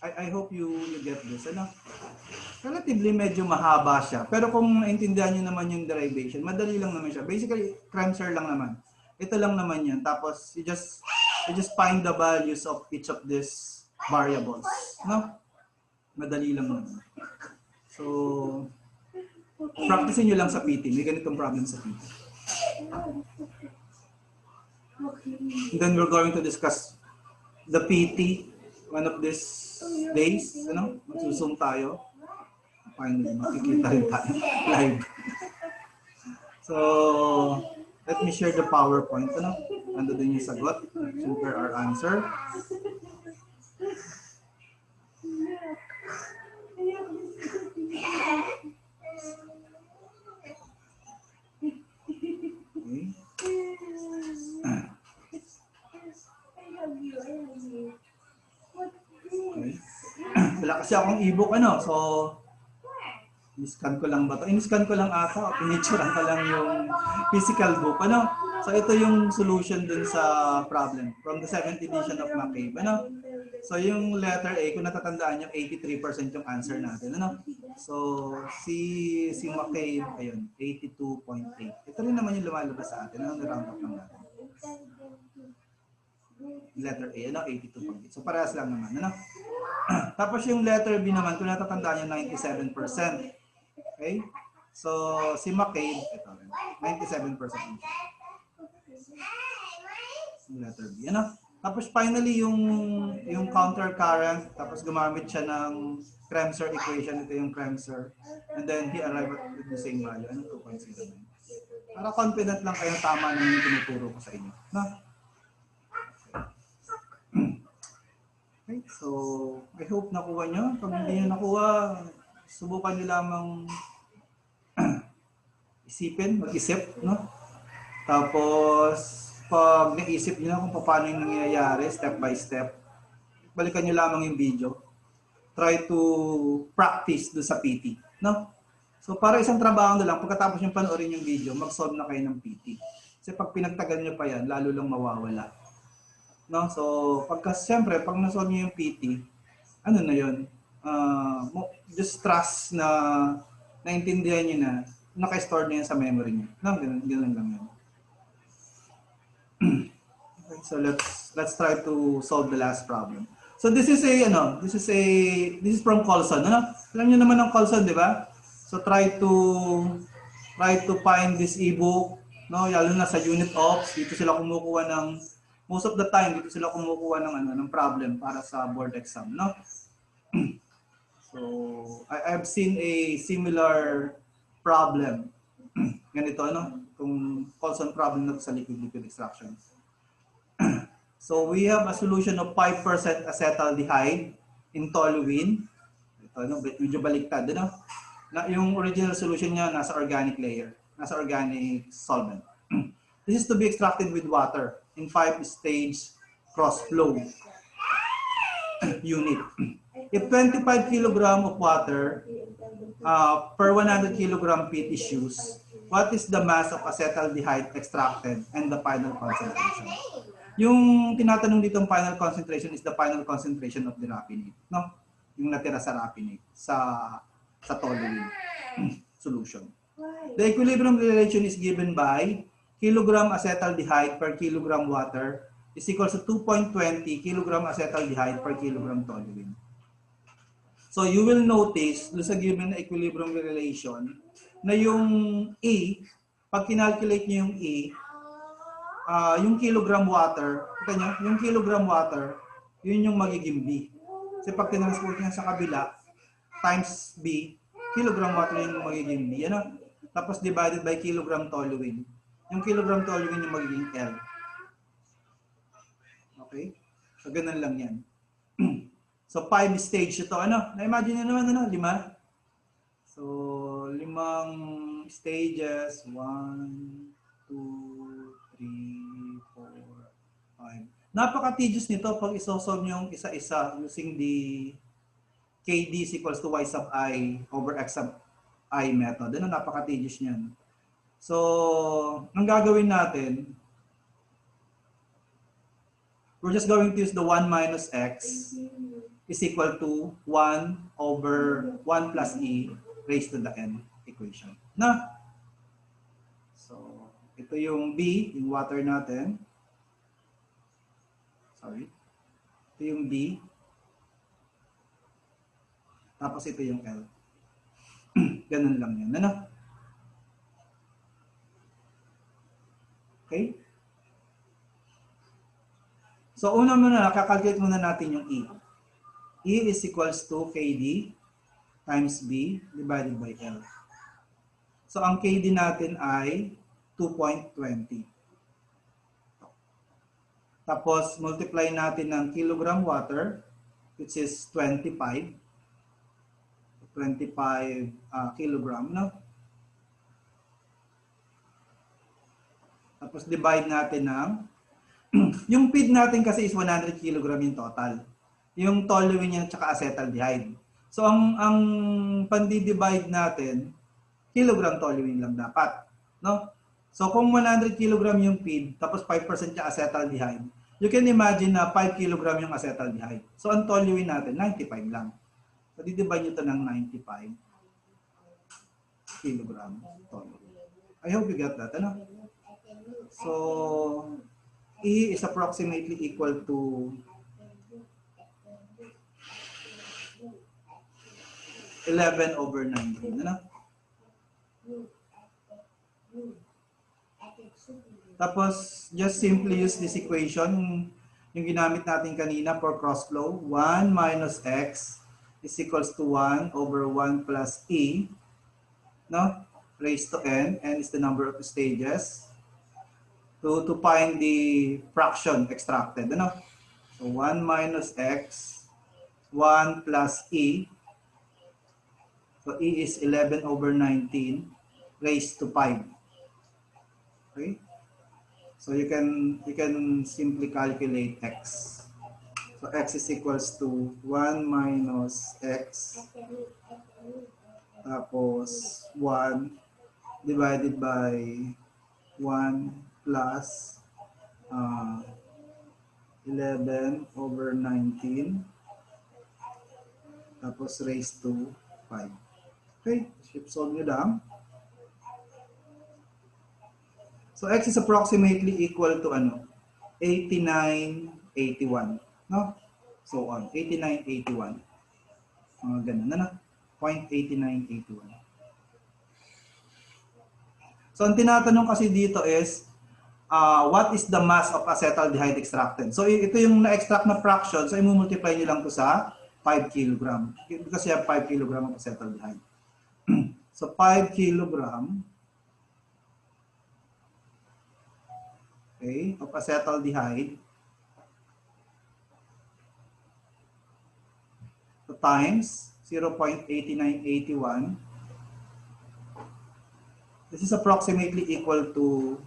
I hope you get this. Ano? Relatively medyo mahaba siya. Pero kung naintindihan niyo naman yung derivation, madali lang naman siya. Basically, Kremser lang naman. Ito lang naman yan. Tapos you just find the values of each of these variables. No? Madali lang naman. So practice niyo lang sa PT. May ganitong problem sa PT. And then we're going to discuss the PT one of these days. Ano? Magsusum tayo. Finally, makikita rin tayo live. So, let me share the PowerPoint. Ano? Ando din yung sagot. Super our answer. Okay. Okay. Wala kasi akong ebook so in-scan ko lang ba ito? In-scan ko lang ata, pinicturean ko lang yung physical book, So ito yung solution dun sa problem from the 7th edition of McCabe, So yung letter A, kung natatandaan niyo, 83% yung answer natin, So si McCabe, ayun, 82.8. Ito rin naman yung lumalabas sa atin, na-round up lang natin. Letter A, 82.8. So parehas lang naman, Tapos yung letter B naman, kung natatandaan niyo, 97%. Okay? So si McCabe, ito, 97%. Letter B, Tapos finally yung counter current, tapos gumamit siya ng Kremser equation, ito yung Kremser. And then he arrived at the same value, 2.09. Para confident lang kayo tama na yung tinuturo ko sa inyo. Okay, so I hope nakuha nyo. Pag hindi nyo nakuha, subukan nyo lamang isipin, mag-isip, Tapos pag naisip nyo na kung paano yung nangyayari, step by step, balikan nyo lamang yung video. Try to practice do sa PT, So para isang trabaho na lang, pagkatapos yung panoorin yung video, mag-solve na kayo ng PT. Kasi pag pinagtagal nyo pa yan, lalo lang mawawala. So siyempre, pag na-solve nyo yung PT, ano na yun? Just trust na naintindihan nyo na, naka-store na yan sa memory nyo. Ganun lang yun. Okay, so let's try to solve the last problem. So this is this is from Colson, ano? Alam niyo naman ang Colson, di ba? So try to find this ebook, no? Lalo na sa unit ops, dito sila kumukuha ng most of the time dito sila kumukuha ng problem para sa board exam, no? So I've seen a similar problem. Ganito, ano? Kung Colson problem na sa liquid extraction. So we have a solution of 5% acetaldehyde in toluene. Ito, ano, medyo baliktad, ano? Na yung original solution niya nasa organic layer, nasa organic solvent. This is to be extracted with water in 5-stage cross-flow unit. If 25 kg of water per 100 kg feed is used, what is the mass of acetaldehyde extracted and the final concentration? Yung tinatanong dito ang final concentration is the final concentration of the raffinate, no? Yung natira sa raffinate sa toluene solution. The equilibrium relation is given by kilogram acetaldehyde per kilogram water is equals to 2.20 kilogram acetaldehyde per kilogram toluene. So you will notice sa given na equilibrium relation na yung A, pag kinalculate niyo yung A, yung kilogram water, kita nyo, yung kilogram water, yun yung magiging B. Kasi pag tinransport niya sa kabila, times B, kilogram water yung magiging B. Ano? Tapos divided by kilogram toluene. Yung kilogram toluene yung magiging L. Okay? So, ganun lang yan. So, 5 stage ito. Ano? Na-imagine nyo naman, ano? 5. So, 5 stages. 1, 2, 3, 4, 5. Napaka-tedious nito pag isosolve nyo yung isa-isa using the KD is equals to Y sub I over X sub I method. Ano, napaka-tedious niyan. So, ang gagawin natin, we're just going to use the 1 minus X is equal to 1 over 1 plus E raised to the N equation. Na? So, ito yung B, yung water natin. Sorry. Ito yung B. Tapos ito yung L. Ganun lang yan. Ano? Okay? So, una muna, kakalculate muna natin yung E. E is equals to KD times B divided by L. So, ang KD natin ay 2.20. Tapos, multiply natin ng kilogram water, which is 25 kilogram, no? Tapos, divide natin ng, yung feed natin kasi is 100 kilogram yung total. Yung toluene niya at saka acetaldehyde. So, ang pandi-divide natin, kilogram toluene lang dapat, no? So, kung 100 kg yung feed, tapos 5% yung acetaldehyde, you can imagine na 5 kg yung acetaldehyde. So, ang toluene natin, 95 lang. So, di-divide nyo ito ng 95 kg toluene. I hope you get that, ano? So, E is approximately equal to 11 over 19, ano? Tapos, just simply use this equation, yung ginamit natin kanina for cross flow. 1 minus X is equals to 1 over 1 plus E, no? Raised to N. N is the number of stages. To find the fraction extracted, ano? So, 1 minus X, 1 plus E. So, E is 11 over 19 raised to 5. Okay? So you can simply calculate X. So X is equals to 1 minus X tapos 1 divided by 1 plus 11 over 19 tapos raised to 5. Okay, solve nyo lang. So X is approximately equal to 89, 81, no? so on. 8981. Mga ganun. Ano? 0.8981. So, ang tinatanong kasi dito is, what is the mass of acetaldehyde extracted? So, ito yung na-extract na fraction. So, i-multiply nyo lang to sa 5 kg. Because you have 5 kg of acetaldehyde. So, 5 kg okay, of acetaldehyde times 0.8981. This is approximately equal to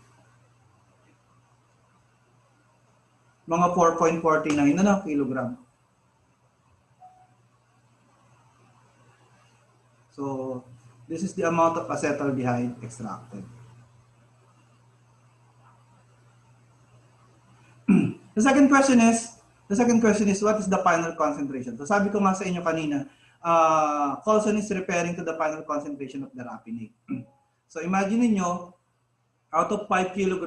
mga 4.49 na kilogram. So, this is the amount of acetaldehyde extracted. The second question is, what is the final concentration? So, sabi ko nga sa inyo kanina, Coulson is referring to the final concentration of the raffinate. So, imagine niyo, out of 5 kg,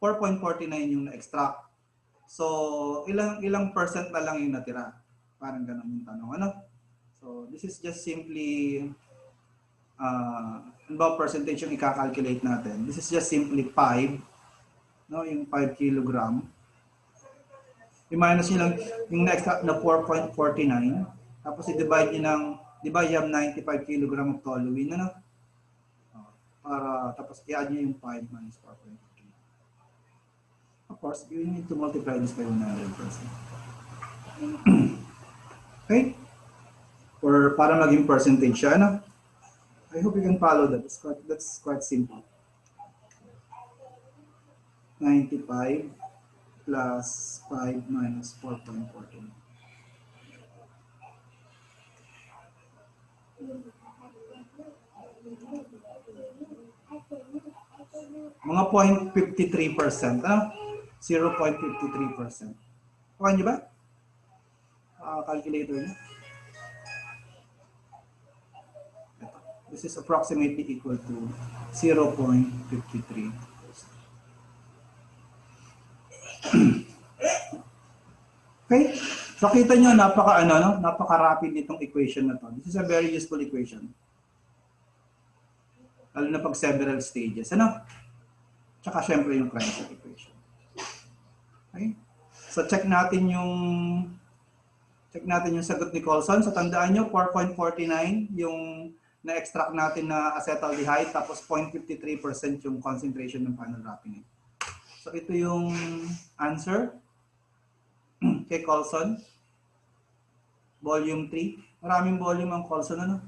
4.49 yung na-extract. So, ilang percent na lang yung natira? Parang ganun yung tanong. Ano? So, this is just simply, ano ba percentage yung i-calculate natin? This is just simply 5, no? Yung 5 kg. I-minus nyo lang yung na-extract na 4.49. Tapos i-divide nyo ng, di ba, you have 95 kg of toluene, ano? Tapos i-add nyo yung 5 minus 4.49. Of course, you need to multiply this by 100%. Okay? Or para maging percentage siya, ano? I hope you can follow that. That's quite simple. 95 plus 5 minus 4.14. Mga 0.53%. 0.53%. Okay niyo ba? Calculator niyo. This is approximately equal to 0.53%. Okay? So kita nyo, napaka-rapid nitong equation na to. This is a very useful equation. Lalo na pag several stages. Ano? Tsaka syempre yung Krenzel equation. Okay? So check natin yung sagot ni Coulson. So tandaan nyo, 4.49 yung na-extract natin na acetaldehyde, tapos 0.53% yung concentration ng final raffinate. So ito yung answer kay Coulson. Volume 3. Maraming volume ang Coulson, ano?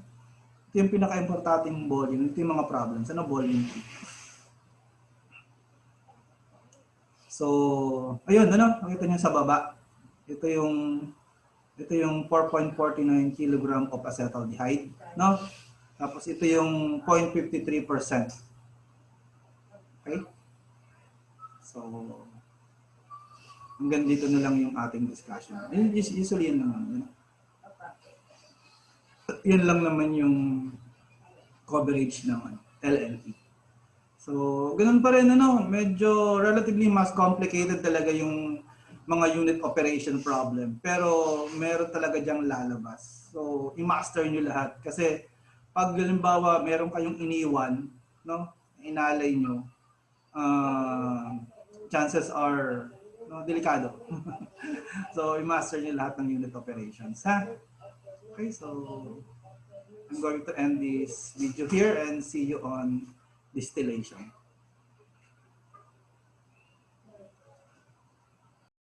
Ito yung pinaka-importanting volume. Ito yung mga problems. Ano? Volume 3. So, ayun, ano? Makita nyo sa baba. Ito yung 4.49 kg of acetaldehyde, no? Tapos ito yung 0.53%. Okay? So, hanggang dito na lang yung ating discussion. Usually yun naman. Yun lang naman yung coverage ng LLE. So, ganun pa rin, ano, medyo relatively mas complicated talaga yung mga unit operation problem. Pero meron talaga diyang lalabas. So, i-master nyo lahat. Kasi pag halimbawa meron kayong iniwan, no, inalay nyo, chances are delikado. So, i-master nyo lahat ng unit operations. Ha? Okay, so I'm going to end this video here and see you on distillation.